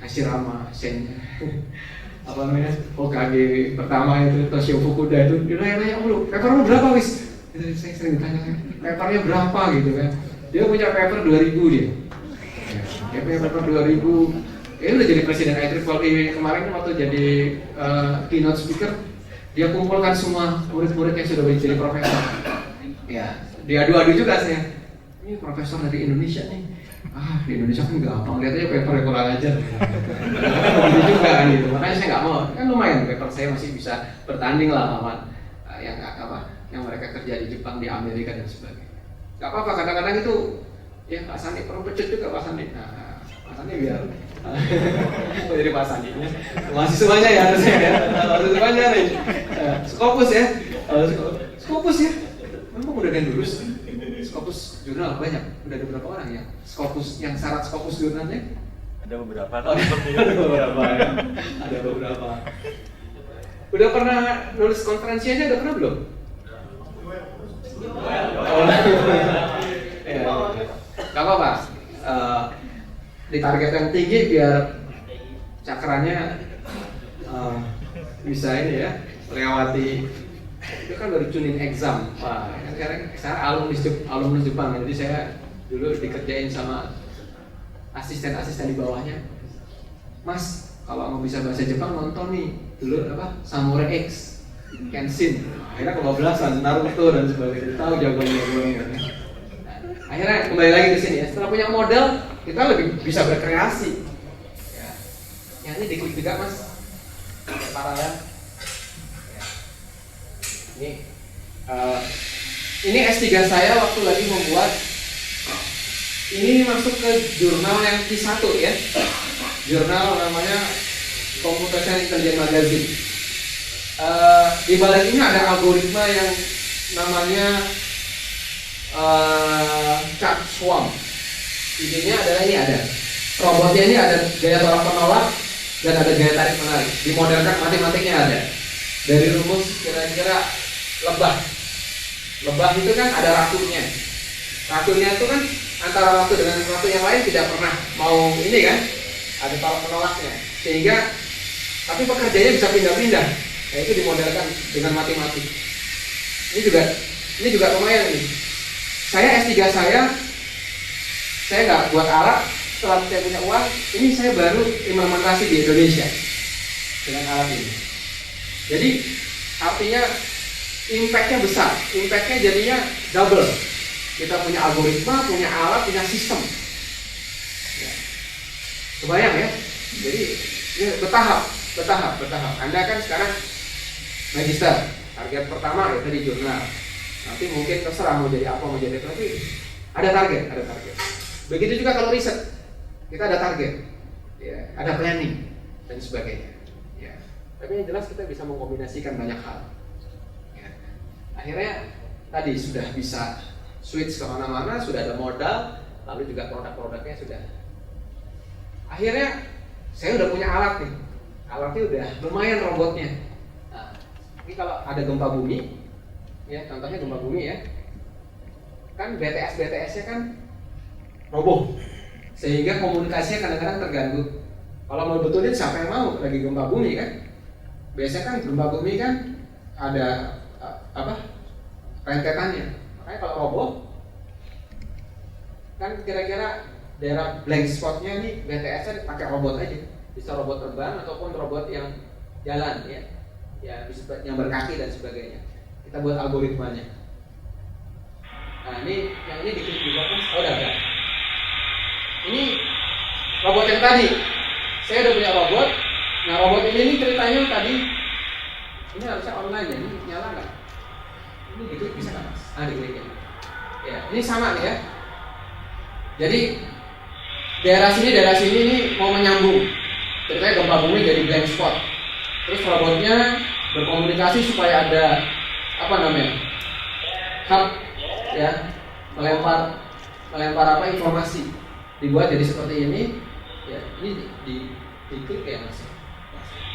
Speaker 2: Hashirama Sen OKG pertama itu Toshio Fukuda itu nanya mulu, papernya berapa wis? Saya sering ditanya, papernya berapa gitu kan. Dia punya paper 2000 dia. Dia punya paper 2000. Dia udah jadi presiden IEEE kemarin waktu jadi keynote speaker. Dia kumpulkan semua murid-murid yang sudah jadi profesor. Ya, dia adu-adu juga saya. Ini profesor dari Indonesia nih. Di Indonesia kan gampang, lihat aja papernya kurang ajar. Gitu juga kan gitu. Makanya saya nggak mau. Kan lumayan paper saya masih bisa bertanding lah sama yang mereka kerja di Jepang, di Amerika dan sebagainya. Gak apa-apa, kadang-kadang itu ya Pak Sani perlu pecut juga Pak Sani. Nah, Pak Sani biar jadi Pak Sani ya. Mahasiswanya ya harusnya ya. Mahasiswanya nih. Scopus ya. Scopus ya. Memang udah ada yang lulus. Scopus jurnal banyak. udah ada berapa orang ya Scopus yang syarat Scopus jurnalnya?
Speaker 3: Ada beberapa
Speaker 2: Oh, ada beberapa ya. Ada beberapa. Udah pernah nulis konferensi aja udah pernah belum? Oh, ya. Gak apa-apa. Di target yang tinggi biar cakranya bisa ini ya melewati. Itu kan baru tuning exam. Wah, sekarang alumni Jepang. Jadi saya dulu dikerjain sama asisten-asisten di bawahnya. Mas, kalau mau bisa bahasa Jepang nonton nih dulu apa Samurai X, Kenshin. Akhirnya kebablasan, Naruto dan sebagainya. Tahu jagoan-jagoannya. Akhirnya kembali lagi ke sini ya. Setelah punya modal, kita lebih bisa berkreasi. Ya, yang ini diklik juga mas, paralel. Ya. Ini S3 saya waktu lagi membuat. Ini masuk ke jurnal yang Q1 ya. Jurnal namanya Computational Intelligence Magazine. Di balik ini ada algoritma yang namanya Chart Swarm. Idenya adalah ini ada robotnya ini ada gaya tolak penolak dan ada gaya tarik menarik. Dimodelkan matematiknya ada. Dari rumus kira-kira lebah. Lebah itu kan ada ratunya. Ratunya itu kan antara ratu dengan ratu yang lain tidak pernah mau ini kan, ada tolak menolaknya. Sehingga tapi pekerjaannya bisa pindah-pindah. Nah, itu dimodelkan dengan matematik. Ini juga lumayan nih. Saya S3 saya nggak buat alat. Setelah saya punya uang, ini saya baru implementasi di Indonesia dengan alat ini. Jadi artinya impact-nya besar, impact-nya jadinya double. Kita punya algoritma, punya alat, punya sistem. Ya. Kebayang ya? Jadi ini bertahap. Anda kan sekarang magister, target pertama ya tadi jurnal. Nanti mungkin terserah mau jadi apa, mau jadi apa, tapi ada target. Begitu juga kalau riset, kita ada target, ya, ada planning dan sebagainya. Ya. Tapi yang jelas kita bisa mengkombinasikan banyak hal. Ya. Akhirnya tadi sudah bisa switch kemana-mana, sudah ada modal, lalu juga produk-produknya sudah. Akhirnya saya udah punya alat nih, alatnya udah lumayan robotnya. Nah, ini kalau ada gempa bumi, ya contohnya gempa bumi ya, kan BTS-nya kan roboh, sehingga komunikasinya kadang-kadang terganggu. Kalau mau betulin siapa yang mau lagi gempa bumi kan? Biasanya kan gempa bumi kan ada rentetannya. Makanya kalau roboh kan kira-kira daerah blank spotnya nih BTS-nya pakai robot aja, bisa robot terbang ataupun robot yang jalan ya bisa yang berkaki dan sebagainya. Kita buat algoritmanya. Nah ini yang ini diklik juga kan, udah. Ini robot yang tadi, saya udah punya robot. Nah robot ini ceritanya tadi, ini harusnya online ya, ini nyala nggak? Ini diklik bisa nggak mas? Diklik ya. Ini sama nih ya. Jadi daerah sini ini mau menyambung. Ceritanya gempa bumi dari blank spot. Terus robotnya berkomunikasi supaya ada hub ya, melempar informasi. Dibuat jadi seperti ini. Ya, ini diklik ya mas.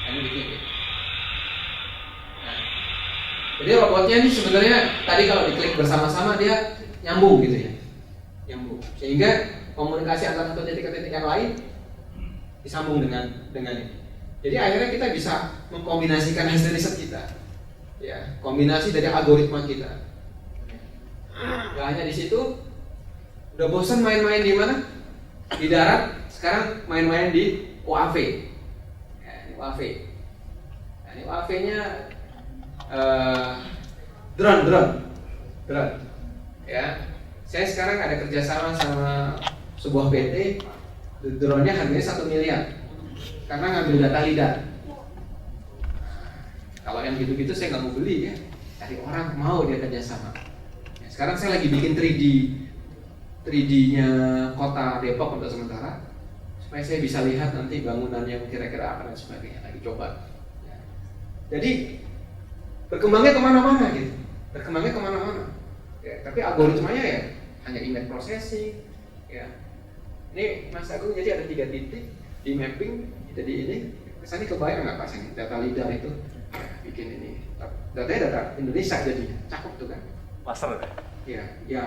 Speaker 2: Ini diklik ya. Nah, jadi robotnya ini sebenarnya tadi kalau diklik bersama-sama dia nyambung gitu ya. Nyambung. Sehingga komunikasi antara satu titik ke titik yang lain disambung dengan ini. Jadi akhirnya kita bisa mengkombinasikan hasil riset kita. Ya, kombinasi dari algoritma kita. Gak hanya di situ, udah bosan main-main di mana? Di darat, sekarang main-main di UAV. Ya, ini UAV. Nah, ini UAV-nya drone. Ya, saya sekarang ada kerjasama sama sebuah PT. Drone-nya harganya 1 miliar karena ngambil data lidar. Kalau yang gitu-gitu saya nggak mau beli ya, cari orang mau dia kerjasama. Ya, sekarang saya lagi bikin 3D-nya kota Depok untuk sementara, supaya saya bisa lihat nanti bangunan yang kira-kira apa dan sebagainya. Lagi coba. Ya. Jadi berkembangnya kemana-mana gitu, Ya, tapi algoritmanya ya hanya image processing, ya. Ini Mas Agung jadi ada 3 titik di mapping, jadi ini kesannya kebayang nggak Pak Sani? Data lidar itu ya, bikin ini, datanya data Indonesia jadi cakep tuh kan?
Speaker 3: Laser ya?
Speaker 2: Ya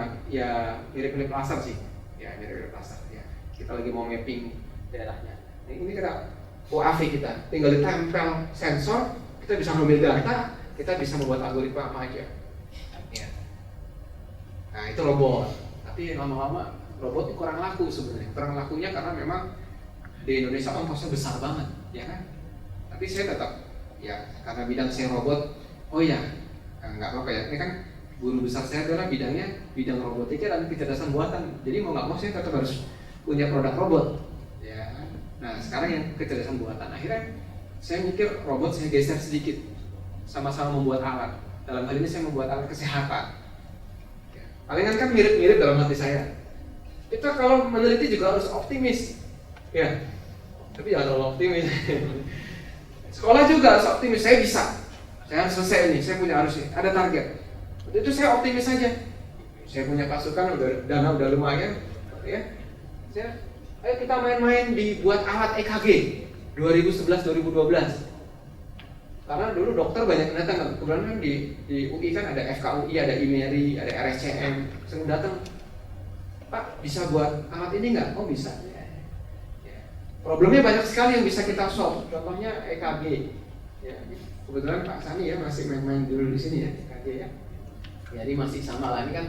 Speaker 2: mirip-mirip laser sih, ya mirip-mirip laser ya. Kita lagi mau mapping daerahnya. Ini kita UAV kita, tinggal ditempel sensor, kita bisa ngambil data, kita bisa membuat algoritma apa aja. Ya. Nah itu robot, tapi lama-lama robot itu kurang laku sebenarnya. Kurang lakunya karena memang di Indonesia ongkosnya besar banget, ya kan? Tapi saya tetap, ya karena bidang saya robot, oh ya, nggak apa-apa ya. Ini kan guru besar saya adalah bidang robotika dan kecerdasan buatan. Jadi mau nggak mau saya tetap harus punya produk robot. Ya. Nah sekarang yang kecerdasan buatan, akhirnya saya mikir robot saya geser sedikit, sama-sama membuat alat. Dalam hal ini saya membuat alat kesehatan. Ya. Palingan kan mirip-mirip dalam hati saya. Kita kalau meneliti juga harus optimis, ya. Tapi jangan terlalu optimis. Sekolah juga harus optimis. Saya bisa, saya harus selesai ini. Saya punya harus ada target. Itu saya optimis saja. Saya punya pasukan, dana udah lumayan, ya. Ayo kita main-main dibuat alat EKG 2011-2012. Karena dulu dokter banyak yang datang, kebetulan kan di UI kan ada FKUI, ada IMERI, ada RSCM, sering datang. Pak bisa buat alat ini nggak? Oh bisa. Ya. Problemnya banyak sekali yang bisa kita solve. Contohnya EKG. Ya. Kebetulan Pak Sani ya masih main-main dulu di sini ya EKG ya. Jadi masih sama lah, ini kan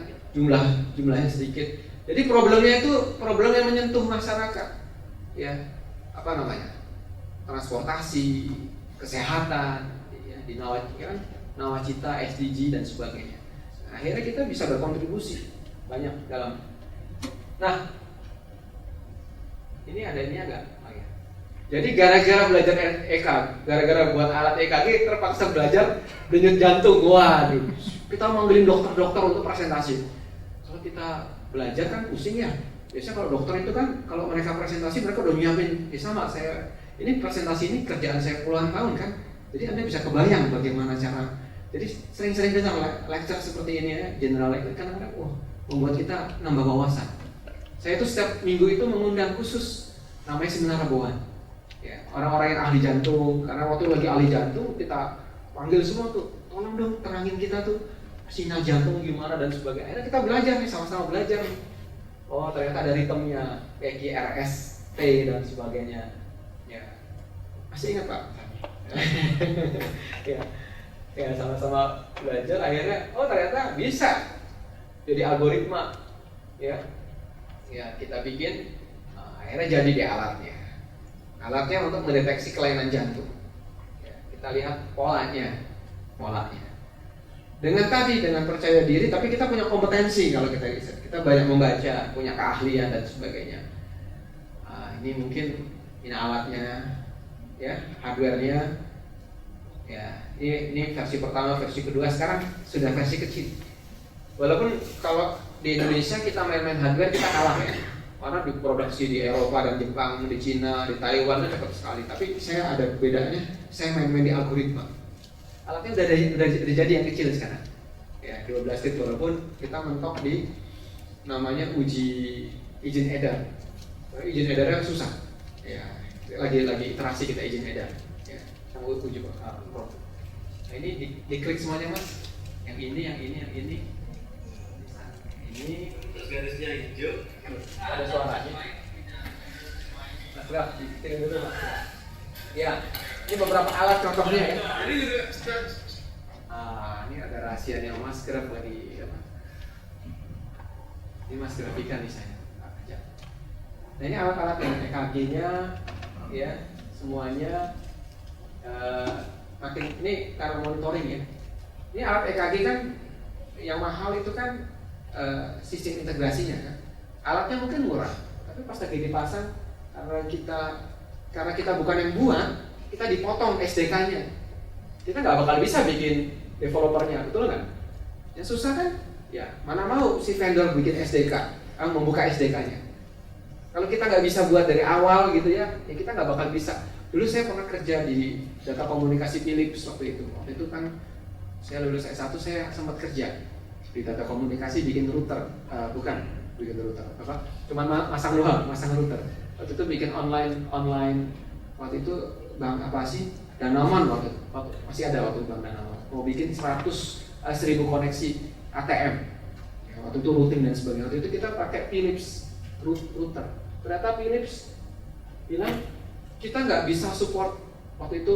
Speaker 2: jumlahnya sedikit. Jadi problemnya itu problem yang menyentuh masyarakat, ya apa namanya, transportasi, kesehatan, ya, di nawacita, SDG dan sebagainya. Nah, akhirnya kita bisa berkontribusi banyak dalam. Nah, ini ada ini enggak? Oh, ya. Jadi gara-gara belajar EKG, gara-gara buat alat EKG terpaksa belajar denyut jantung. Waduh, kita manggilin dokter-dokter untuk presentasi. Kalau kita belajar kan pusing ya. Biasanya kalau dokter itu kan kalau mereka presentasi mereka udah nyiapin. Sama saya ini presentasi ini kerjaan saya puluhan tahun kan. Jadi Anda bisa kebayang bagaimana cara. Jadi sering-sering dengar lecture seperti ini ya, general lecture kadang-kadang membuat kita nambah wawasan. Saya itu setiap minggu itu mengundang khusus namanya seminar Raboan. Ya, orang-orang yang ahli jantung, karena waktu lagi ahli jantung kita panggil semua tuh, tolong dong terangin kita tuh sinyal jantung gimana dan sebagainya. Akhirnya kita belajar nih, sama-sama belajar nih. Oh ternyata ada ritmenya, PQRST dan sebagainya. Ya, masih ingat Pak? ya sama-sama belajar. Akhirnya, oh ternyata bisa jadi algoritma. Ya kita bikin, akhirnya jadi di alatnya. Alatnya untuk mendeteksi kelainan jantung. Ya, kita lihat polanya. Dengan percaya diri, tapi kita punya kompetensi kalau kita riset. Kita banyak membaca, punya keahlian dan sebagainya. Ini mungkin ini alatnya, ya, hardware-nya. Ya, ini versi pertama, versi kedua. Sekarang sudah versi kecil. Walaupun kalau di Indonesia kita main-main hardware kita kalah ya. Karena diproduksi di Eropa dan Jepang, di Cina, di Taiwan itu cepat sekali. Tapi saya ada bedanya, saya main-main di algoritma. Alatnya udah jadi yang kecil sekarang. Ya, 12 bit walaupun kita mentok di namanya uji izin edar. Izin edarnya susah. Ya, lagi iterasi kita izin edar. Ya, sama uji produk. Nah, ini diklik semuanya Mas. Yang ini. Ini
Speaker 3: garisnya hijau.
Speaker 2: ada suaranya. Mas Graf, diklik dulu Mas. Ya, ini beberapa alat contohnya ya. Ini ada rahasianya Mas Graf lagi apa? Ini Mas Grafika nih saya. Nah ini alat-alat yang EKG-nya, ya semuanya makin ini karena monitoring ya. Ini alat EKG kan yang mahal itu kan sistem integrasinya kan. Alatnya mungkin murah, tapi pas lagi dipasang karena kita bukan yang buat, kita dipotong SDK-nya. Kita nggak bakal bisa bikin developernya, betul nggak? Yang susah kan? Ya, mana mau si vendor bikin SDK, membuka SDK-nya. Kalau kita nggak bisa buat dari awal gitu ya kita nggak bakal bisa. Dulu saya pernah kerja di data komunikasi Philips waktu itu. Waktu itu kan saya lulus S1, saya sempat kerja di data komunikasi bikin router, bukan bikin router apa? Cuman masang doang, masang router. Waktu itu bikin online waktu itu Bang apa sih? Danaman waktu masih ada waktu Bang Danaman. Mau bikin 1000 koneksi ATM. Ya, waktu itu routing dan sebagainya. Waktu itu kita pakai Philips router. Ternyata Philips bilang kita nggak bisa support waktu itu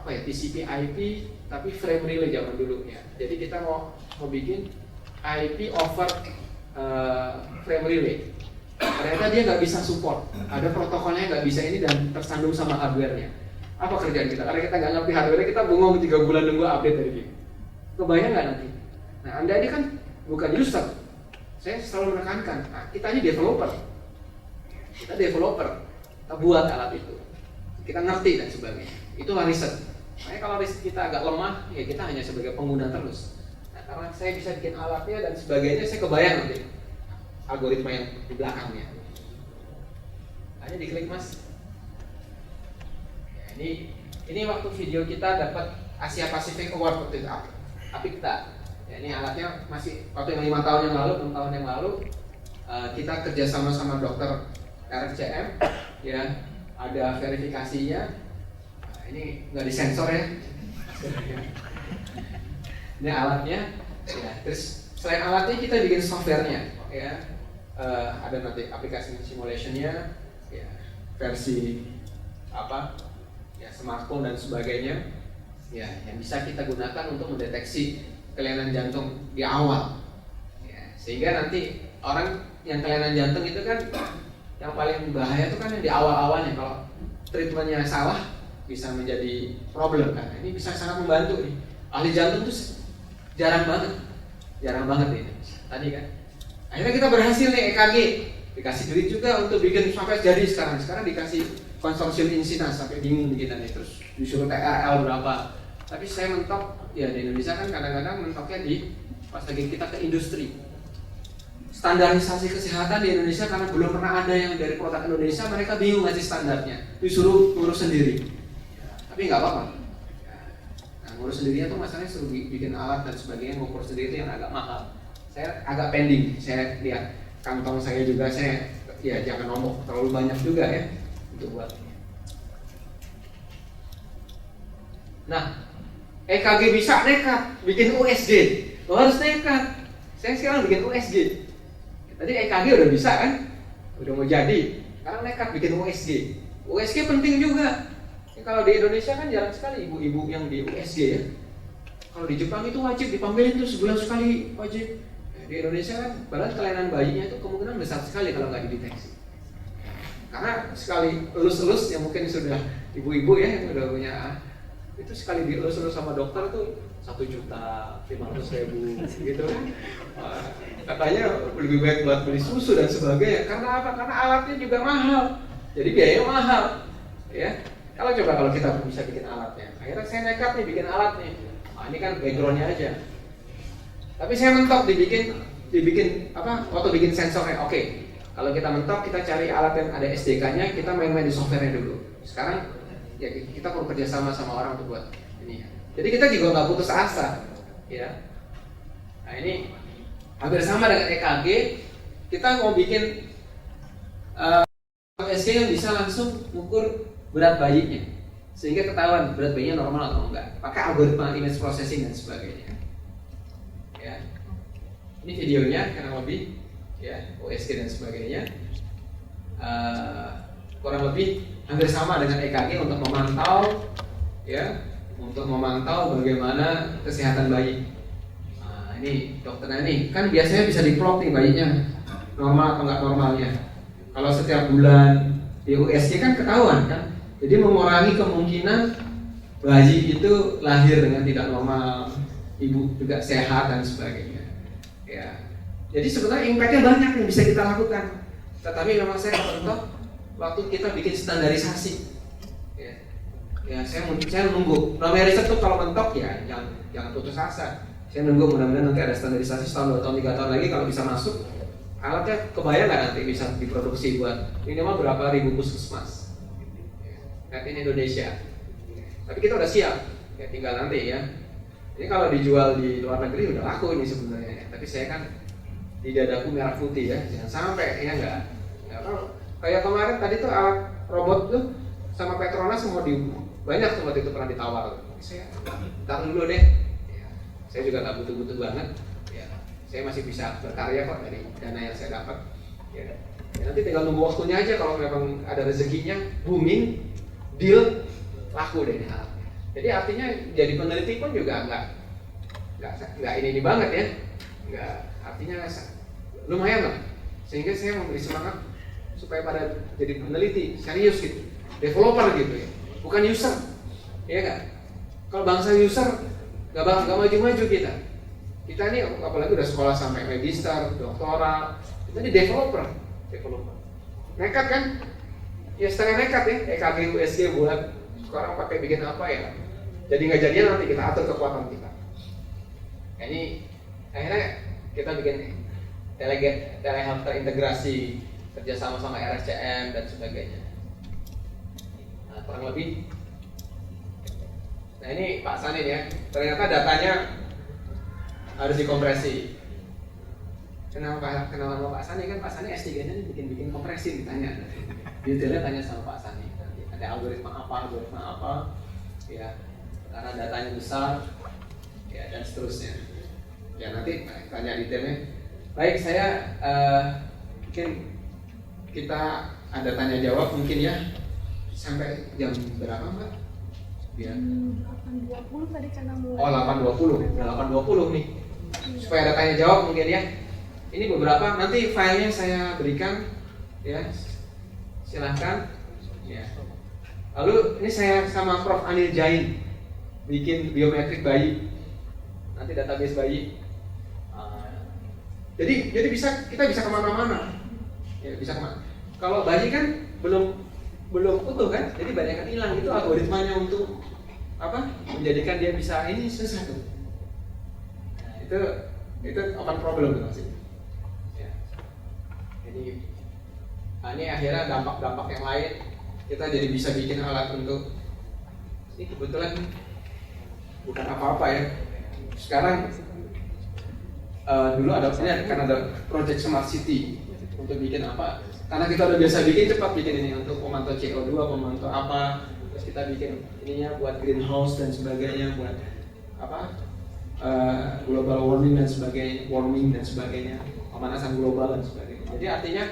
Speaker 2: TCP/IP tapi frame relay zaman dulu ya. Jadi kita mau bikin IP over frame relay. Ternyata dia nggak bisa support. Ada protokolnya nggak bisa ini dan tersandung sama hardware-nya. Apa kerjaan kita? Karena kita nggak ngerti hardware-nya, kita bengong 3 bulan nunggu update dari dia. Kebayang nggak nanti? Nah, Anda ini kan bukan user. Saya selalu menekankan, kita ini developer. Kita developer. Kita buat alat itu. Kita ngerti dan sebagainya. Itulah riset. Makanya kalau riset kita agak lemah, ya kita hanya sebagai pengguna terus. Nah, karena saya bisa bikin alatnya dan sebagainya, saya kebayang nanti algoritma yang di belakangnya. Hanya diklik Mas. Ya, ini waktu video kita dapat Asia Pacific Award waktu itu, Apikta. Ya, ini alatnya masih waktu yang 5 tahun yang lalu, 6 tahun yang lalu, kita kerja sama dokter RFCM, ya ada verifikasinya. Nah, ini nggak disensor ya. Ini alatnya. Ya, terus selain alatnya kita bikin softwarenya, ya. Ada nanti aplikasi simulationnya, ya, versi apa, ya smartphone dan sebagainya, ya yang bisa kita gunakan untuk mendeteksi kelainan jantung di awal, ya, sehingga nanti orang yang kelainan jantung itu kan yang paling bahaya itu kan yang di awal-awalnya. Kalau treatmentnya salah bisa menjadi problem kan. Ini bisa sangat membantu nih. Ahli jantung tuh jarang banget ini tadi kan. Akhirnya kita berhasil nih EKG, dikasih duit juga untuk bikin sampai jadi sekarang dikasih konsorsium Insinas sampai bingung kita nih, terus disuruh TRL berapa. Tapi saya mentok ya di Indonesia kan kadang-kadang mentoknya di pas lagi kita ke industri. Standarisasi kesehatan di Indonesia karena belum pernah ada yang dari produk Indonesia, mereka bingung ngasih standarnya, disuruh ngurus sendiri. Ya, tapi nggak apa-apa. Nah, ngurus sendirinya tuh masalahnya suruh bikin alat dan sebagainya, ngukur sendiri itu yang agak mahal. Saya agak pending, saya lihat kantong saya juga, saya ya jangan ngomong terlalu banyak juga ya untuk buat. Nah, EKG bisa nekat bikin USG, lo harus nekat. Saya sekarang bikin USG. Tadi EKG udah bisa kan, udah mau jadi. Sekarang nekat bikin USG. USG penting juga. Ya, kalau di Indonesia kan jarang sekali ibu-ibu yang di USG ya. Kalau di Jepang itu wajib dipanggilin tuh sebulan sekali wajib. Di Indonesia kan padahal kelainan bayinya itu kemungkinan besar sekali kalau nggak dideteksi. Karena sekali elus-elus yang mungkin sudah ibu-ibu ya yang udah punya itu sekali dielus-elus sama dokter tuh 1.500.000 gitu kan. Katanya lebih baik buat beli susu dan sebagainya. Karena apa? Karena alatnya juga mahal. Jadi biayanya mahal. Ya. Kalau kita bisa bikin alatnya. Akhirnya saya nekat nih bikin alat nih. Nah, ini kan backgroundnya aja. Tapi saya mentok dibikin apa? Waktu bikin sensornya, oke. Kalau kita mentok, kita cari alat yang ada SDK-nya, kita main-main di software-nya dulu. Sekarang ya kita perlu kerjasama sama orang untuk buat ini. Jadi kita juga nggak putus asa, ya. Nah ini hampir sama dengan EKG. Kita mau bikin USG yang bisa langsung mengukur berat bayinya, sehingga ketahuan berat bayinya normal atau enggak. Pakai algoritma image processing dan sebagainya. Ya. Ini videonya kurang lebih ya USG dan sebagainya kurang lebih hampir sama dengan EKG untuk memantau ya, untuk memantau bagaimana kesehatan bayi. Nah, ini dokternya nih kan biasanya bisa diplot nih bayinya normal atau enggak normalnya. Kalau setiap bulan di USG kan ketahuan kan, jadi mengurangi kemungkinan bayi itu lahir dengan tidak normal, ibu juga sehat dan sebagainya. Ya, jadi sebenarnya impact-nya banyak yang bisa kita lakukan. Tetapi memang saya contoh waktu kita bikin standarisasi. Ya saya nunggu. Namanya riset tuh kalau mentok ya jangan putus asa. Saya nunggu mudah-mudahan nanti ada standarisasi setahun, 2 tahun, 3 tahun lagi kalau bisa masuk. Alatnya kebayang nggak nanti bisa diproduksi buat minimal berapa ribu puskesmas. Net in Indonesia. Tapi kita udah siap. Ya tinggal nanti ya. Ini kalau dijual di luar negeri udah laku ini sebenarnya. Tapi saya kan di dadaku merah putih ya, jangan sampai ya nggak kalau kayak kemarin tadi tuh alat robot tuh sama Petronas semua banyak tuh waktu itu pernah ditawar. Saya tahan dulu deh, ya, saya juga nggak butuh-butuh banget, ya, saya masih bisa berkarya kok dari dana yang saya dapat. Ya, nanti tinggal nunggu waktunya aja kalau memang ada rezekinya, booming, deal, laku deh alatnya. Jadi artinya jadi peneliti pun juga nggak ini banget ya, nggak artinya lumayan lah. Sehingga saya memberi semangat supaya pada jadi peneliti serius gitu, developer gitu ya, bukan user, ya kan? Kalau bangsa user nggak maju-maju kita. Kita ini apalagi udah sekolah sampai magister, doktoral, kita ini developer. Nekat kan? Ya setengah nekat ya, EKG USG buat sekarang pakai bikin apa ya? Jadi nggak jadian nanti kita atur kekuatan kita. Nah, ini akhirnya kita bikin telehealth terintegrasi kerja sama RSCM dan sebagainya. Nah, kurang lebih. Nah ini Pak Sanin ya, ternyata datanya harus dikompresi. Kenapa sama Pak Sani kan? Pak Sani S3-nya bikin kompresi ditanya. Detailnya tanya sama Pak Sani. Ada algoritma apa, ya karena datanya besar, ya dan seterusnya. Ya nanti tanya detailnya. Baik, saya mungkin kita ada tanya jawab mungkin ya sampai jam berapa Mbak? Ya.
Speaker 1: 8.20 tadi karena mulai.
Speaker 2: Oh 8.20, udah 8.20 nih. Supaya ada tanya jawab mungkin ya. Ini beberapa, nanti filenya saya berikan ya. Silahkan ya. Lalu ini saya sama Prof. Anil Jain bikin biometrik bayi. Nanti database bayi. Jadi kita bisa kemana-mana. Ya, bisa kemana. Kalau bayi kan belum utuh kan, jadi banyak yang hilang. Itu algoritmanya untuk apa? Menjadikan dia bisa ini susah tuh. Nah, itu open problem maksudnya. Ya. Jadi ini akhirnya dampak-dampak yang lain kita jadi bisa bikin alat untuk ini kebetulan bukan apa-apa ya. Sekarang dulu ada kan ada project Smart City untuk bikin apa? Karena kita udah biasa bikin cepat bikin ini untuk memantau CO2, memantau apa, terus kita bikin ininya buat greenhouse dan sebagainya, buat apa global warming dan sebagainya, pemanasan global dan sebagainya. Jadi artinya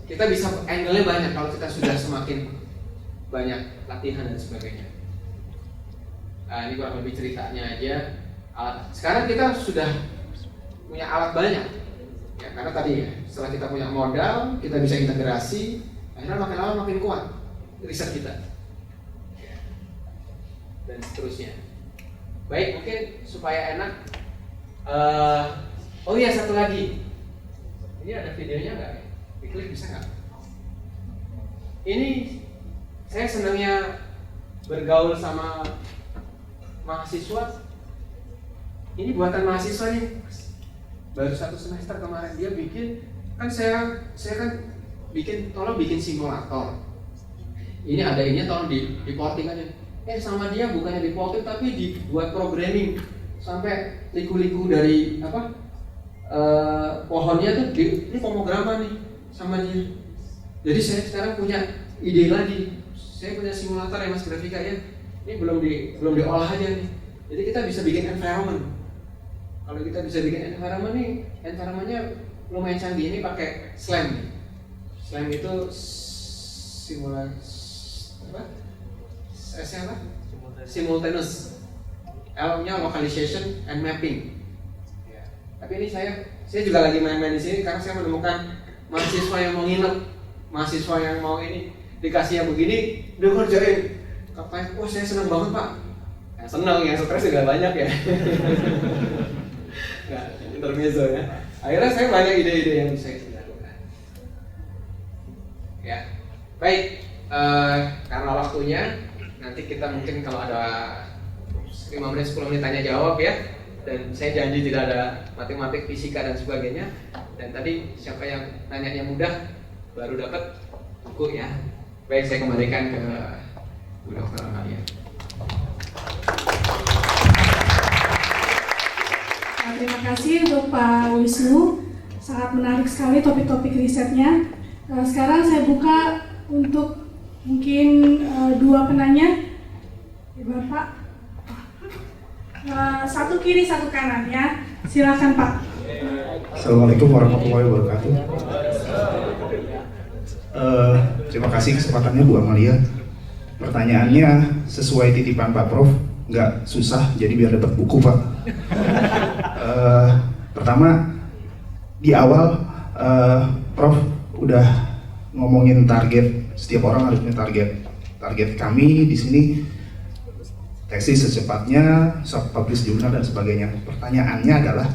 Speaker 2: kita bisa angle-nya banyak kalau kita sudah semakin banyak latihan dan sebagainya. Ini kurang lebih ceritanya aja. Sekarang kita sudah punya alat banyak. Ya, karena tadi ya, setelah kita punya modal, kita bisa integrasi, akhirnya makin lama makin kuat riset kita, dan seterusnya. Baik, mungkin supaya enak. Oh iya, satu lagi. Ini ada videonya nggak? Diklik bisa nggak? Ini saya senangnya bergaul sama mahasiswa. Ini buatan mahasiswa nih. Baru 1 semester kemarin dia bikin, kan saya kan tolong bikin simulator. Ini ada ininya, tolong di porting aja. Sama dia bukannya di porting tapi dibuat programming sampai liku-liku dari apa pohonnya tuh ini pemrograman nih sama dia. Jadi saya sekarang punya ide lagi. Saya punya simulator ya Mas Grafika ya. Ini belum diolah aja nih. Jadi kita bisa bikin environment. Kalau kita bisa bikin environment nih, environmentnya lumayan canggih. Ini pakai SLAM nih. SLAM itu simultaneous. L-nya localization and mapping. Ya. Tapi ini saya juga lagi main-main di sini karena saya menemukan mahasiswa yang mau nginep, mahasiswa yang mau ini dikasih yang begini, udah ngerjain. Katanya, saya senang banget Pak. Senang, yang stres juga banyak ya. Nah, intermezzo ya. Akhirnya saya banyak ide-ide yang bisa kita lakukan. Ya, baik. Karena waktunya, nanti kita mungkin kalau ada 5 menit 10 menit tanya jawab ya. Dan saya janji tidak ada matematik, fisika dan sebagainya. Dan tadi siapa yang nanyanya mudah baru dapat buku ya. Baik, saya kembalikan ke Bu Dr. Amalia.
Speaker 1: Terima kasih untuk Pak Wisnu, sangat menarik sekali topik-topik risetnya. Sekarang saya buka untuk mungkin dua penanya, Bapak. Satu kiri, satu kanan ya. Silakan Pak.
Speaker 4: Assalamualaikum warahmatullahi wabarakatuh. Terima kasih kesempatannya Bu Amalia. Pertanyaannya sesuai titipan Pak Prof, nggak susah jadi biar dapat buku Pak. Pertama di awal Prof udah ngomongin target, setiap orang harus punya target. Target kami di sini tesis secepatnya, self-publish jurnal dan sebagainya. Pertanyaannya adalah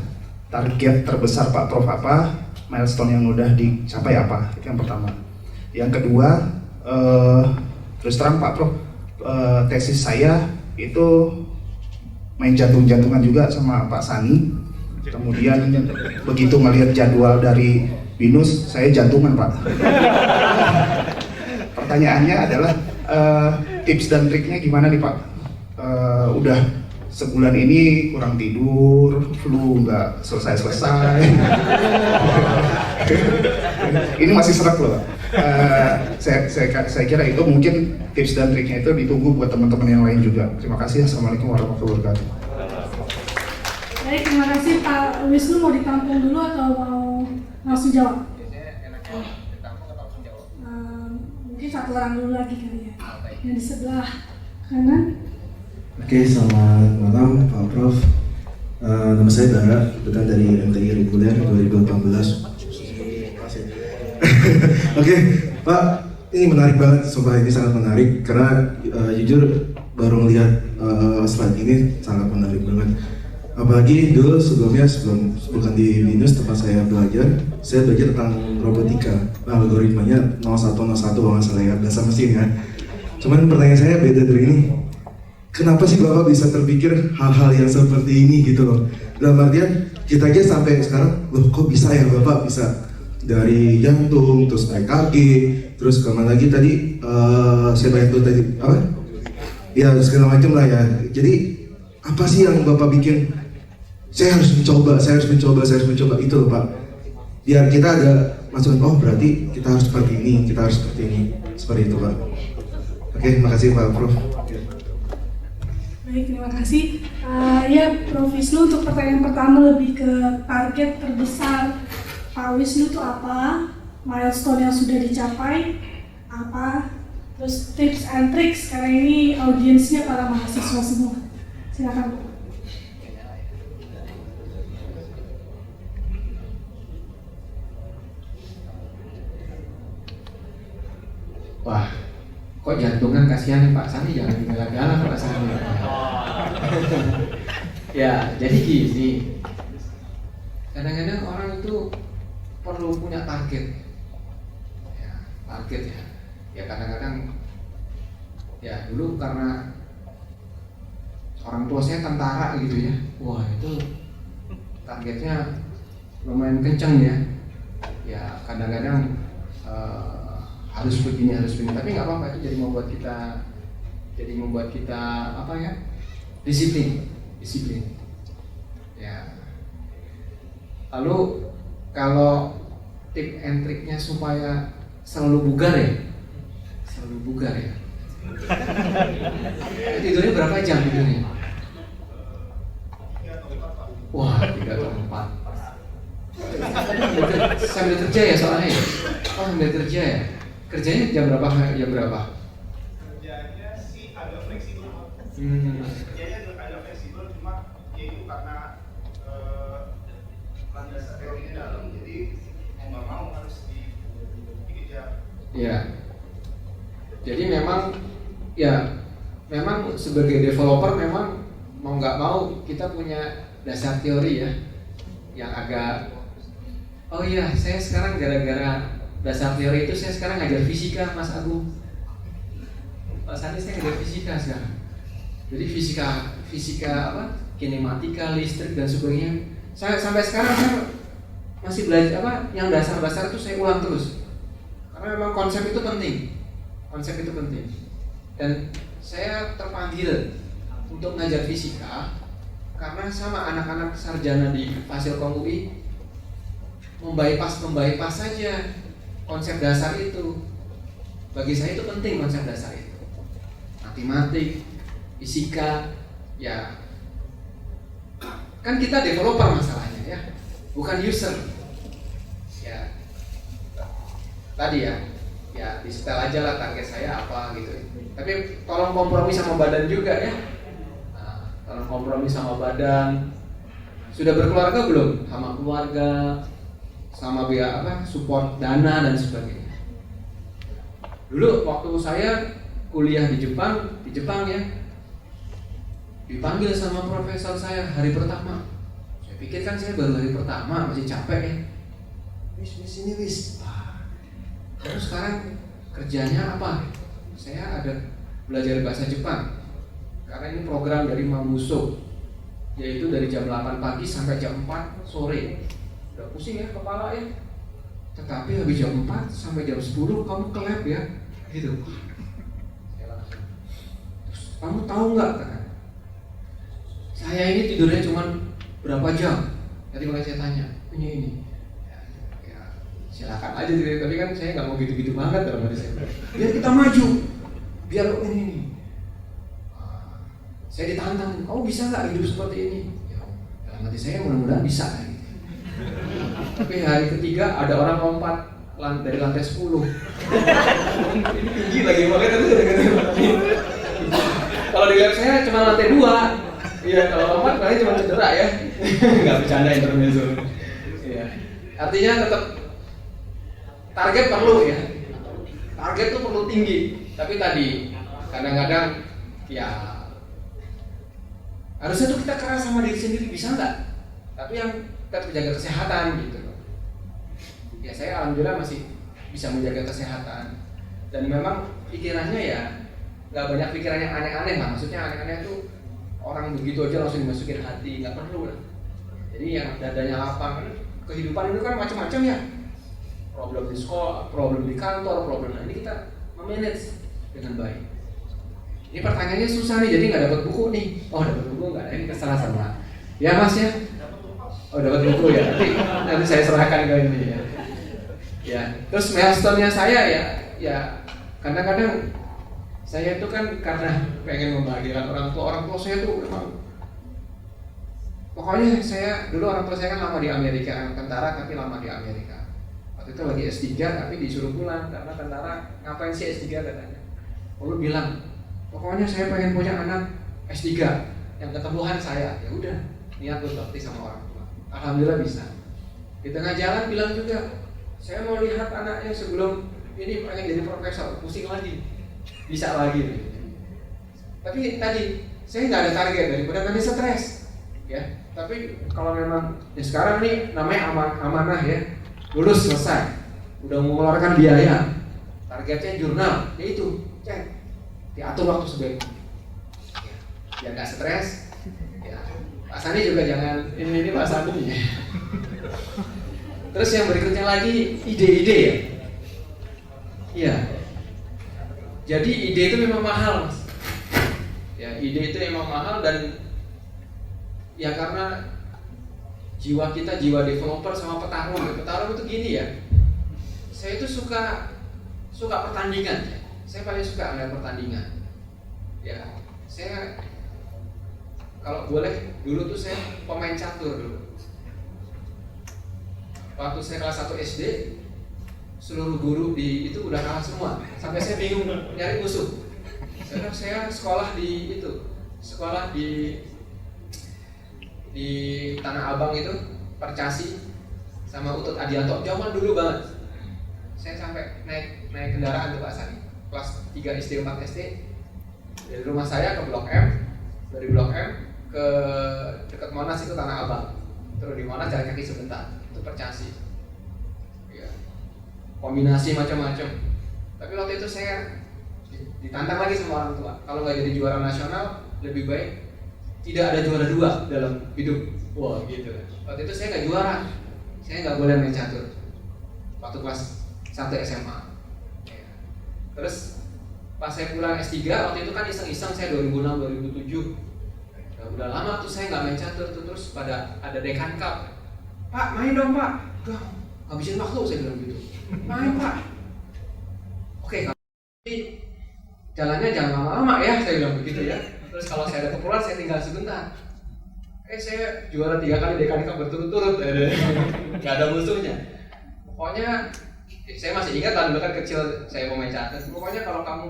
Speaker 4: target terbesar Pak Prof apa? Milestone yang udah dicapai apa? Itu yang pertama. Yang kedua, terus terang Pak Prof, tesis saya itu main jantung-jantungan juga sama Pak Sani. Kemudian begitu ngelihat jadwal dari BINUS, saya jantungan Pak. Pertanyaannya adalah tips dan triknya gimana nih Pak? Udah sebulan ini kurang tidur, flu nggak selesai-selesai. Ini masih serak loh. Saya kira itu mungkin tips dan triknya itu ditunggu buat teman-teman yang lain juga. Terima kasih. Assalamualaikum warahmatullahi wabarakatuh.
Speaker 1: Baik, terima kasih Pak Wisnu. Mau ditampung dulu atau mau langsung jawab? Mungkin satu orang dulu lagi kali ya. Yang di sebelah kanan.
Speaker 5: Oke, selamat malam Pak Prof. Nama saya Bara, kebetulan dari MTI Reguler 2018. Oke, Pak, ini menarik banget, sumpah ini sangat menarik karena jujur baru melihat slide ini sangat menarik banget. Apalagi dulu sebelum bukan di BINUS tempat saya belajar tentang robotika, algoritmanya 0101 kalau nggak salah ya, bahasa mesin ya. Cuman pertanyaan saya beda dari ini. Kenapa sih Bapak bisa terpikir hal-hal yang seperti ini gitu loh? Dalam artian kita aja sampai sekarang, loh kok bisa ya Bapak bisa dari jantung, terus EKG, terus kemana lagi tadi, saya bantu tadi, apa? Ya segala macam lah ya. Jadi apa sih yang Bapak bikin? Saya harus mencoba itu loh Pak. Biar kita ada masukan, oh berarti kita harus seperti ini, seperti itu Pak. Oke, makasih Pak Prof.
Speaker 1: Baik, terima kasih. Ya, Prof Wisnu, untuk pertanyaan pertama lebih ke target terbesar Pak Wisnu itu apa? Milestone yang sudah dicapai apa? Terus tips and tricks, karena ini audiensnya para mahasiswa semua. Silakan.
Speaker 2: Wah, kok jantungan, kasihan nih Pak Sani, jangan digalak-galak Pak Sani. Ya, jadi gini, kadang-kadang orang itu perlu punya target. Ya, target ya. Ya kadang-kadang, ya dulu karena orang tua saya tentara gitu ya. Wah itu targetnya lumayan kenceng ya. Ya kadang-kadang harus begini, tapi nggak apa-apa, itu jadi membuat kita apa ya, disiplin ya. Lalu kalau tip and triknya supaya selalu bugar ya tidurnya berapa jam tidurnya? Wah 3 atau 4 sambil kerja ya soalnya ya? Oh sambil kerja ya? Kerjanya jam berapa?
Speaker 4: Kerjanya sih agak fleksibel. Kerjanya agak fleksibel, cuma ya itu karena landasan teorinya dalam, jadi mau nggak mau harus dikejar.
Speaker 2: Ya. Jadi memang sebagai developer memang mau nggak mau kita punya dasar teori ya, yang agak, oh iya saya sekarang gara-gara dasar teori itu saya sekarang ngajar fisika Mas Agung, Pak Sani saya ngajar fisika sekarang. Jadi fisika apa, kinematika, listrik dan sebagainya. Saya sampai sekarang saya masih belajar apa, yang dasar-dasar itu saya ulang terus. Karena memang konsep itu penting. Dan saya terpanggil untuk ngajar fisika karena sama anak-anak sarjana di Fasilkom UI membypass saja konsep dasar itu. Bagi saya itu penting konsep dasar itu. Matematik, fisika, ya kan kita developer masalahnya ya, bukan user. Ya tadi ya disetel aja lah target saya apa gitu. Tapi tolong kompromi sama badan juga ya. Tolong kompromi sama badan. Sudah berkeluarga belum? Sama keluarga, sama biaya support dana dan sebagainya. Dulu waktu saya kuliah di Jepang ya, dipanggil sama profesor saya hari pertama. Saya pikir kan saya baru hari pertama, masih capek ya. Wis ini wis. Terus sekarang kerjanya apa? Saya ada belajar bahasa Jepang. Karena ini program dari Mamuso, yaitu dari jam 8 pagi sampai jam 4 sore. Udah pusing ya kepala ya. Tetapi habis jam 4 sampai jam 10 kamu ke lab ya. Gitu. Terus, kamu tahu nggak kan? Saya ini tidurnya cuma berapa jam? Tadi makanya saya tanya, ini. Ya, silakan aja gitu. Tapi kan saya nggak mau gitu-gitu banget dalam hati saya. Biar kita maju, biar ini. Saya ditantang, kamu bisa nggak hidup seperti ini? Ya, dalam hati saya mudah-mudahan bisa. Gitu. Tapi hari ketiga ada orang lompat dari lantai 10. Ini tinggi lagi makanya tadi. Kalau di lab saya cuma lantai 2. Iya, kalau lompat paling cuma cedera ya. Enggak bercanda intermezzo. Iya. Artinya tetap target perlu ya. Target tuh perlu tinggi. Tapi tadi kadang-kadang ya harusnya tuh kita keras sama diri sendiri, bisa nggak? Tapi yang tetap menjaga kesehatan gitu. Ya saya alhamdulillah masih bisa menjaga kesehatan. Dan memang pikirannya ya nggak banyak pikiran yang aneh-aneh lah. Maksudnya aneh-aneh tuh orang begitu aja langsung dimasukin hati, nggak perlu lah. Jadi yang dadanya lapang, kehidupan itu kan macam-macam ya. Problem di sekolah, problem di kantor, problem ini kita memanage dengan baik. Ini pertanyaannya susah nih, jadi nggak dapat buku nih. Oh dapat buku nggak? Ini kesalahan sama. Ya mas ya. Oh dapat buku ya. Nanti saya serahkan ke ini ya. Ya. Terus milestone-nya saya ya kadang-kadang saya itu kan karena pengen membahagiakan orang tua saya tuh memang. Pokoknya saya dulu orang tua saya kan lama di Amerika, tentara tapi lama di Amerika. Waktu itu lagi S3 tapi disuruh pulang karena tentara ngapain sih S3 katanya. Lalu bilang pokoknya saya pengen punya anak S3 yang ketemuan saya. Ya udah, niat berbakti sama orang tua. Alhamdulillah bisa. Di tengah jalan bilang juga, saya mau lihat anaknya sebelum ini pengen jadi profesor, pusing lagi, bisa lagi. Tapi tadi saya nggak ada target daripada nanti stres, ya. Tapi kalau memang ya sekarang nih namanya amanah ya, lulus selesai, udah mengeluarkan biaya, targetnya jurnal, yaitu cek. Diatur waktu sebaiknya, ya nggak stres. Ya, Pak Sandi juga jangan ini Pak Sandi. Terus yang berikutnya lagi ide-ide ya. Iya. Jadi ide itu memang mahal, Mas. Ya ide itu memang mahal dan ya karena jiwa kita jiwa developer sama petarung. Petarung itu gini ya. Saya itu suka pertandingan ya. Saya paling suka melihat pertandingan. Ya, saya kalau boleh dulu tuh saya pemain catur dulu. Waktu saya kelas 1 SD, seluruh guru di itu udah kalah semua. Sampai saya bingung nyari musuh. Saya sekolah di Tanah Abang itu, Percasi sama Utut Adianto. Zaman dulu banget. Saya sampai naik kendaraan tuh Pak Sani. Kelas 3 SD, 4 SD dari rumah saya ke Blok M, dari Blok M ke dekat Monas itu Tanah Abang, terus di Monas jalan kaki sebentar, itu Percasi ya. Kombinasi macam-macam. Tapi waktu itu saya ditantang lagi sama orang tua, kalau nggak jadi juara nasional lebih baik tidak ada juara 2 dalam hidup. Wah gitu. Waktu itu saya nggak juara, saya nggak boleh main catur waktu kelas 1 SMA. Terus pas saya pulang S3 waktu itu kan iseng-iseng saya 2006-2007 Udah lama tuh saya nggak main catur tuh, terus pada ada Dekan Cup. Pak main dong Pak. Enggak, ngabisin waktu saya bilang gitu. Main Pak. Oke, tapi jalannya jangan lama-lama ya, saya bilang begitu ya. Terus kalau saya ada keperluan saya tinggal sebentar. Saya juara 3 kali Dekan Cup berturut-turut, nggak ada musuhnya. Pokoknya saya masih ingat dulu kan kecil saya mau main catur. Pokoknya kalau kamu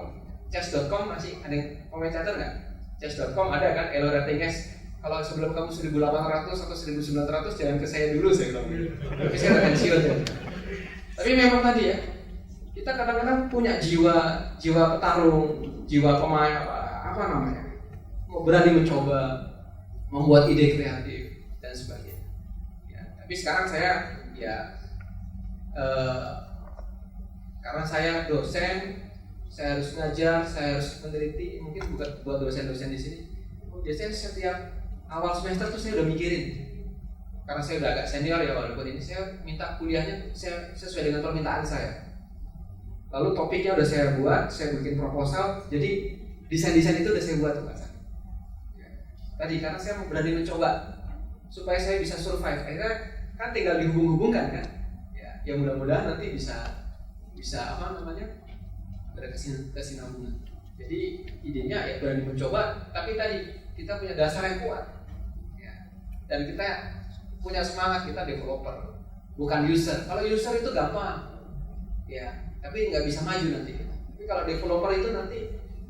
Speaker 2: chess.com masih ada yang mau main catur nggak? Chess.com ada kan elo rating S. Kalau sebelum kamu 1800 atau 1900 jangan ke saya dulu, saya bilang gitu. Tapi saya udah pensiun ya. Tapi memang tadi ya, kita kadang-kadang punya jiwa petarung, jiwa pemain apa namanya, mau berani mencoba, membuat ide kreatif dan sebagainya. Ya, tapi sekarang saya ya karena saya dosen, saya harus ngajar, saya harus meneliti, mungkin bukan buat dosen-dosen di sini. Biasanya setiap awal semester tuh saya udah mikirin, karena saya udah agak senior ya walaupun ini, saya minta kuliahnya saya sesuai dengan permintaan saya. Lalu topiknya udah saya buat, saya bikin proposal, jadi desain-desain itu udah saya buat tuh Pak. Ya. Tadi karena saya mau berani mencoba supaya saya bisa survive. Akhirnya kan tinggal dihubung-hubungkan kan. Ya mudah-mudahan nanti bisa apa namanya, ada kesinambungan. Jadi idenya ya berani mencoba, tapi tadi kita punya dasar yang kuat ya. Dan kita punya semangat, kita developer bukan user. Kalau user itu gampang ya, tapi nggak bisa maju nanti. Tapi kalau developer itu nanti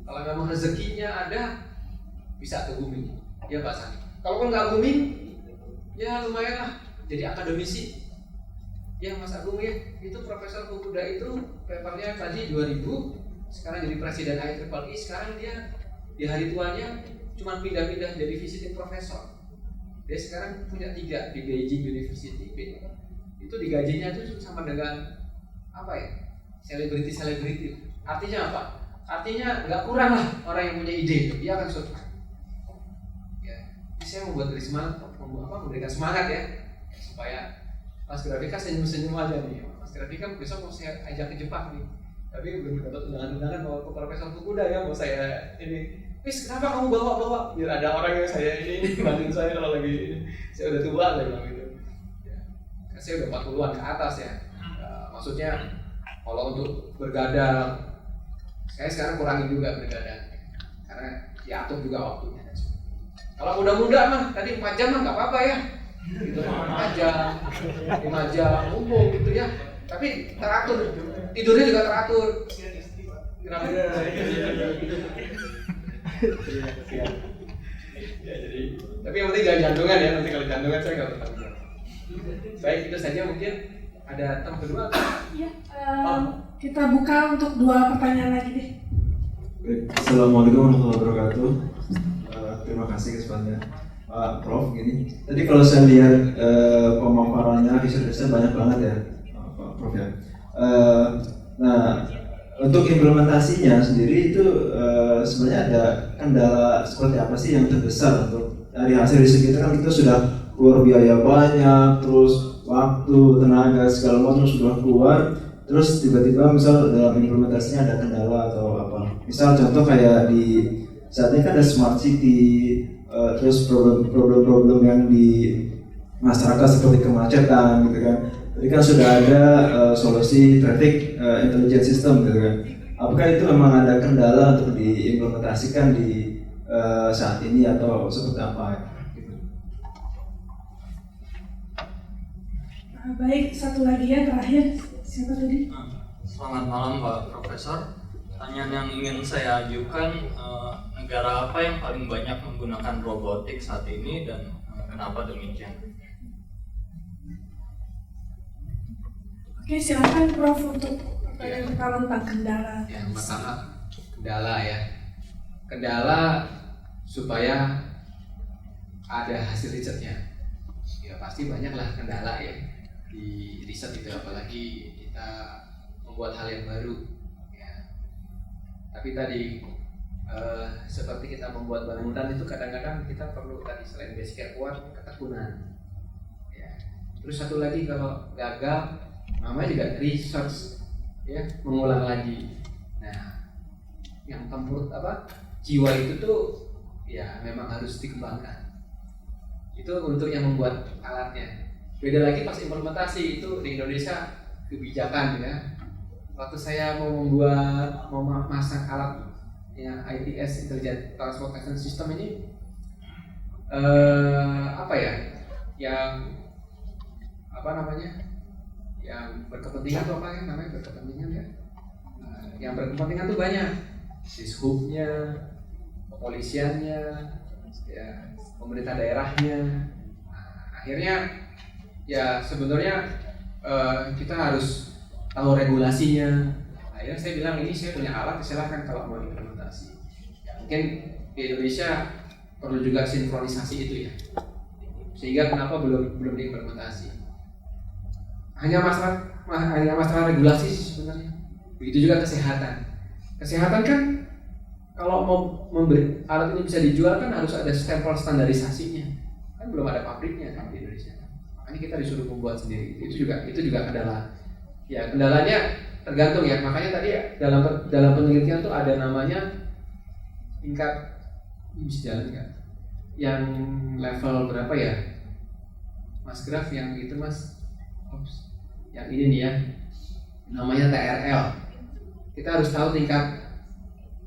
Speaker 2: kalau memang rezekinya ada bisa ke booming ya Pak Sani. Kalaupun nggak booming ya lumayan lah jadi akademisi. Ya Mas Agung ya, itu Profesor Fukuda itu papernya tadi 2000, sekarang jadi presiden IEEE, sekarang dia di hari tuanya cuma pindah-pindah jadi visiting profesor. Dia sekarang punya 3 di Beijing University. Itu digajinya itu sama dengan apa ya? Selebriti. Artinya apa? Artinya nggak kurang lah orang yang punya ide itu, dia akan survive. Ya, saya membuat dari semangat, memberikan semangat ya, supaya Mas Grafika senyum-senyum aja nih. Mas Grafika besok mau saya ajak ke Jepang nih. Tapi belum dapat undangan-undangan mau ke Profesor Fukuda ya, mau saya ini. Wis kenapa kamu bawa-bawa? Biar ada orang yang saya ini bantuin saya kalau lagi ini. Saya udah tua saya bilang gitu. Ya. Saya udah 40-an ke atas ya. Maksudnya kalau untuk bergadang, saya sekarang kurangin juga bergadang. Karena diatur juga waktunya. Kalau muda-muda mah tadi 4 jam mah nggak apa-apa ya. Gitu 4 jam, 5 jam, umum gitu ya. Tapi teratur, tidurnya juga teratur. Ya, jadi, tapi yang penting jangan jantungan ya. Nanti kalau jantungan saya nggak bertanggung jawab. Baik, itu saja mungkin. Ada tam kedua atau?
Speaker 1: Iya, kita buka untuk 2 pertanyaan lagi deh.
Speaker 5: Assalamualaikum warahmatullahi wabarakatuh. Terima kasih kesempatannya. Prof, gini. Tadi kalau saya lihat pemaparannya riset-riset banyak banget ya, Pak Prof ya. Nah, untuk implementasinya sendiri itu sebenarnya ada kendala seperti apa sih yang terbesar untuk dari hasil riset kita kan kita sudah keluar biaya banyak, terus waktu, tenaga segala macam sudah keluar, terus tiba-tiba misal dalam implementasinya ada kendala atau apa. Misal contoh kayak di saat ini kan ada smart city. Terus problem-problem yang di masyarakat seperti kemacetan gitu kan. Jadi kan sudah ada solusi traffic intelligence system gitu kan. Apakah itu memang ada kendala untuk diimplementasikan di saat ini atau seperti apa? Gitu.
Speaker 1: Baik, satu lagi ya terakhir. Siapa tadi?
Speaker 6: Selamat malam Pak Profesor. Pertanyaan yang ingin saya ajukan, negara apa yang paling banyak menggunakan robotik saat ini dan kenapa demikian?
Speaker 1: Oke, silakan Prof untuk pertanyaan pertama tentang kendala.
Speaker 2: Yang pertama kendala ya. Kendala supaya ada hasil risetnya. Ya pasti banyaklah kendala ya di riset itu, apalagi kita membuat hal yang baru. Tapi tadi seperti kita membuat bangunan itu kadang-kadang kita perlu tadi selain basic yang kuat, ketekunan. Ya. Terus satu lagi kalau gagal, namanya juga research, ya mengulang lagi. Nah, yang tempur jiwa itu tuh ya memang harus dikembangkan. Itu untuk yang membuat alatnya. Beda lagi pas implementasi itu di Indonesia kebijakan ya. Waktu saya mau masang alat ya ITS Intelligent Transportation System ini yang berkepentingan tuh apa ya namanya berkepentingan ya? Yang berkepentingan tuh banyak, Dishub-nya, kepolisiannya, ya, pemerintah daerahnya. Akhirnya ya sebenarnya kita harus tahu regulasinya. Akhirnya saya bilang ini saya punya alat, silahkan kalau mau implementasi. Ya, mungkin di Indonesia perlu juga sinkronisasi itu ya. Sehingga kenapa belum diimplementasi? Hanya masalah regulasi sih sebenarnya. Begitu juga kesehatan. Kesehatan kan kalau mau memberi alat ini bisa dijual kan harus ada stempel standarisasinya. Kan belum ada pabriknya kan di Indonesia. Makanya kita disuruh membuat sendiri. Itu juga adalah ya kendalanya tergantung ya. Makanya tadi dalam penelitian tuh ada namanya tingkat ini bisa jalan nggak? Yang level berapa ya? Mas Graf yang itu Mas. Yang ini nih ya. Namanya TRL. Kita harus tahu tingkat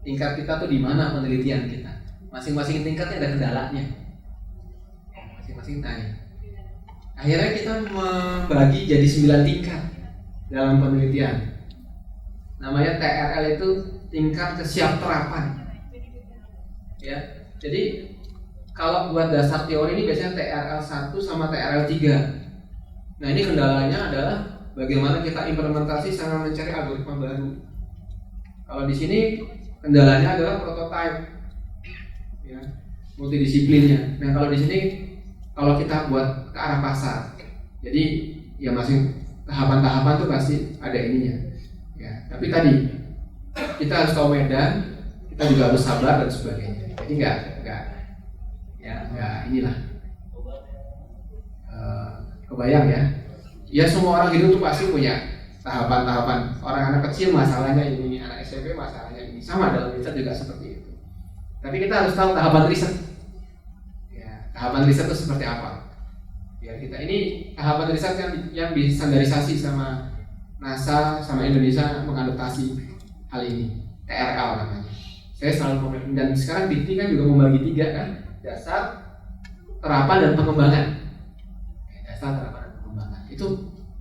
Speaker 2: kita tuh di mana penelitian kita. Masing-masing tingkatnya ada kendalanya. Masing-masing tanya. Akhirnya kita membagi jadi 9 tingkat dalam penelitian. Namanya TRL itu tingkat kesiapterapan. Ya. Jadi kalau buat dasar teori ini biasanya TRL 1 sama TRL 3. Nah, ini kendalanya adalah bagaimana kita implementasi sama mencari algoritma baru. Kalau di sini kendalanya adalah prototype, ya, multidisiplinnya. Nah, kalau di sini kalau kita buat ke arah pasar, jadi ya masing tahapan-tahapan tuh pasti ada ininya. Ya, tapi tadi kita harus tahu medan, kita juga harus sabar dan sebagainya. Jadi nggak inilah. Kebayang ya? Ya semua orang hidup tuh pasti punya tahapan-tahapan. Orang anak kecil masalahnya ini, anak SMP masalahnya ini. Sama dalam riset juga seperti itu. Tapi kita harus tahu tahapan riset. Ya, tahapan riset itu seperti apa? Ya kita ini tahapan riset yang distandarisasi sama NASA sama Indonesia mengadaptasi hal ini. TRL namanya. Saya selalu komen dan sekarang DIKTI kan juga membagi 3 kan, dasar, terapan dan pengembangan. Dasar, terapan dan pengembangan. Itu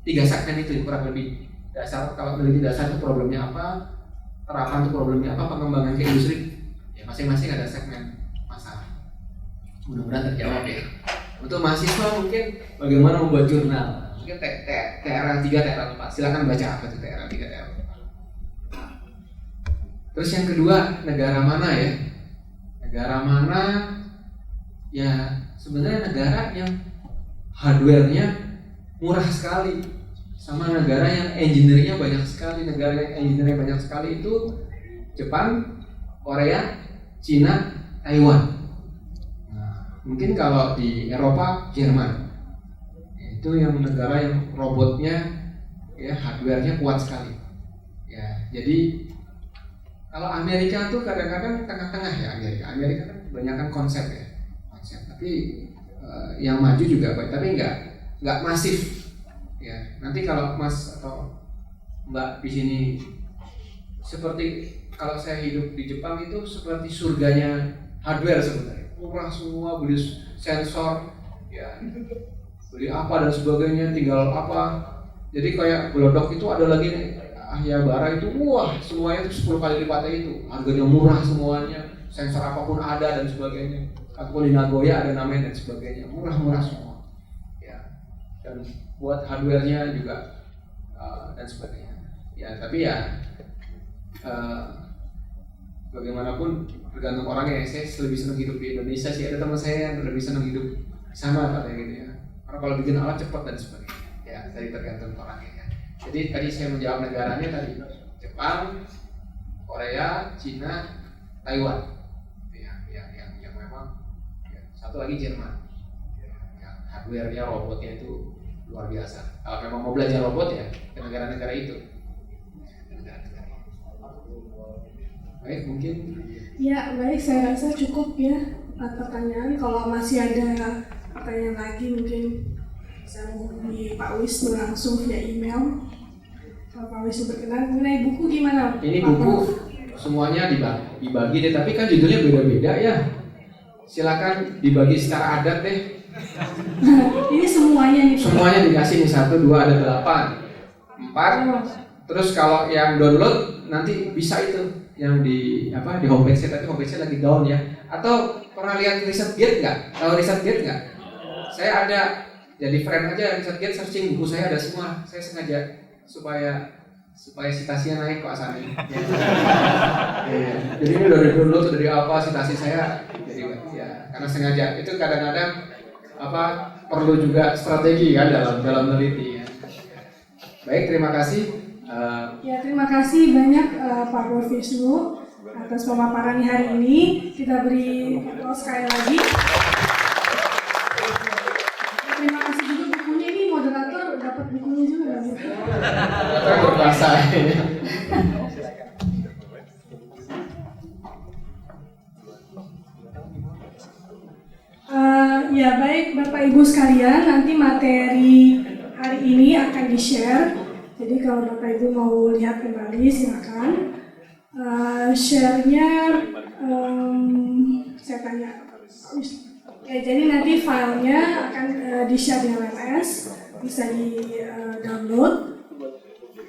Speaker 2: 3 segmen itu kurang lebih. Dasar kalau meneliti dasar itu problemnya apa, terapan itu problemnya apa, pengembangan ke industri. Ya masing-masing ada segmen masalah. Mudah-mudahan terjawab ya. Untuk mahasiswa mungkin bagaimana membuat jurnal. Mungkin TRL 3, TRL 4. Silakan baca apa itu TRL 3, TRL 4. Terus yang kedua, negara mana ya? Negara mana? Ya sebenarnya negara yang hardware-nya murah sekali, sama negara yang engineer-nya banyak sekali. Negara yang engineer-nya banyak sekali itu Jepang, Korea, Cina, Taiwan. Nah, mungkin kalau di Eropa, Jerman. Itu yang negara yang robotnya, ya hardware-nya kuat sekali. Ya, jadi kalau Amerika tuh kadang-kadang tengah-tengah ya Amerika. Amerika kan kebanyakan konsep ya, konsep. Tapi yang maju juga baik, tapi nggak masif. Ya, nanti kalau Mas atau Mbak di sini seperti kalau saya hidup di Jepang itu seperti surganya hardware sebenarnya. Murah semua, beli sensor, ya, beli apa dan sebagainya, tinggal apa. Jadi kayak Glodok itu ada lagi nih. Bara itu wah semuanya itu 10 kali lipatnya itu, harganya murah semuanya, sensor apapun ada dan sebagainya. Ataupun di Nagoya ada namanya dan sebagainya, murah semua. Ya, dan buat hardware-nya juga dan sebagainya. Ya tapi ya bagaimanapun tergantung orangnya. Saya lebih senang hidup di Indonesia sih. Ada teman saya yang lebih senang hidup sama katanya gitu ya. Karena kalau bikin alat cepat dan sebagainya. Ya dari tergantung orangnya. Jadi tadi saya menjawab negaranya tadi Jepang, Korea, Cina, Taiwan. Yang memang ya, satu lagi Jerman. Yang hardware-nya, robotnya itu luar biasa. Kalau memang mau belajar robot ya ke negara-negara itu. Baik mungkin.
Speaker 1: Ya baik, saya rasa cukup ya pertanyaan. Kalau masih ada pertanyaan lagi mungkin bisa menghubungi Pak Wisnu langsung via email. Kalau Pak Wisnu berkenan, mengenai buku gimana?
Speaker 2: Ini
Speaker 1: Pak
Speaker 2: buku
Speaker 1: Prof?
Speaker 2: semuanya dibagi deh, tapi kan judulnya beda-beda ya. Silakan dibagi secara adat deh.
Speaker 1: Ini semuanya nih.
Speaker 2: Semuanya dikasih nih 1, 2, ada 8, 4. Terus kalau yang download nanti bisa itu yang di di homepage-nya, tapi homepage-nya lagi down ya. Atau pernah lihat ResearchGate nggak? Tahu ResearchGate nggak? Saya ada, jadi friend aja ResearchGate, searching buku saya ada semua. Saya sengaja supaya citasinya naik kok asalnya. Jadi ini udah download dari apa citasi saya, jadi ya karena sengaja. Itu kadang-kadang perlu juga strategi kan dalam meneliti ya. Baik, terima kasih.
Speaker 1: Ya, terima kasih banyak Pak Prof Wisnu atas pemaparannya hari ini. Kita beri aplaus sekali lagi. Terima kasih juga bukunya, ini moderator dapat bukunya juga nggak Bu?
Speaker 2: Berbahasa.
Speaker 1: Ya baik Bapak Ibu sekalian, nanti materi hari ini akan di-share. Jadi kalau Bapak Ibu mau lihat kembali silakan. Share-nya saya tanya. Ya, jadi nanti filenya akan di-share di LMS, bisa di-download.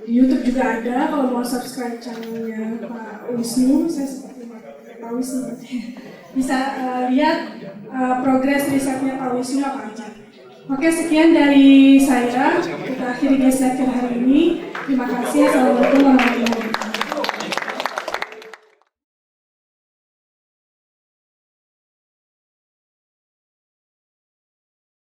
Speaker 1: Di YouTube juga ada, kalau mau subscribe channelnya Pak Wisnu, saya seperti Pak Wisnu, bisa lihat progres risetnya Pak Wisnu apa aja. Oke, sekian dari saya. Kita akhiri guest lecture hari ini. Terima kasih. Assalamualaikum warahmatullahi wabarakatuh.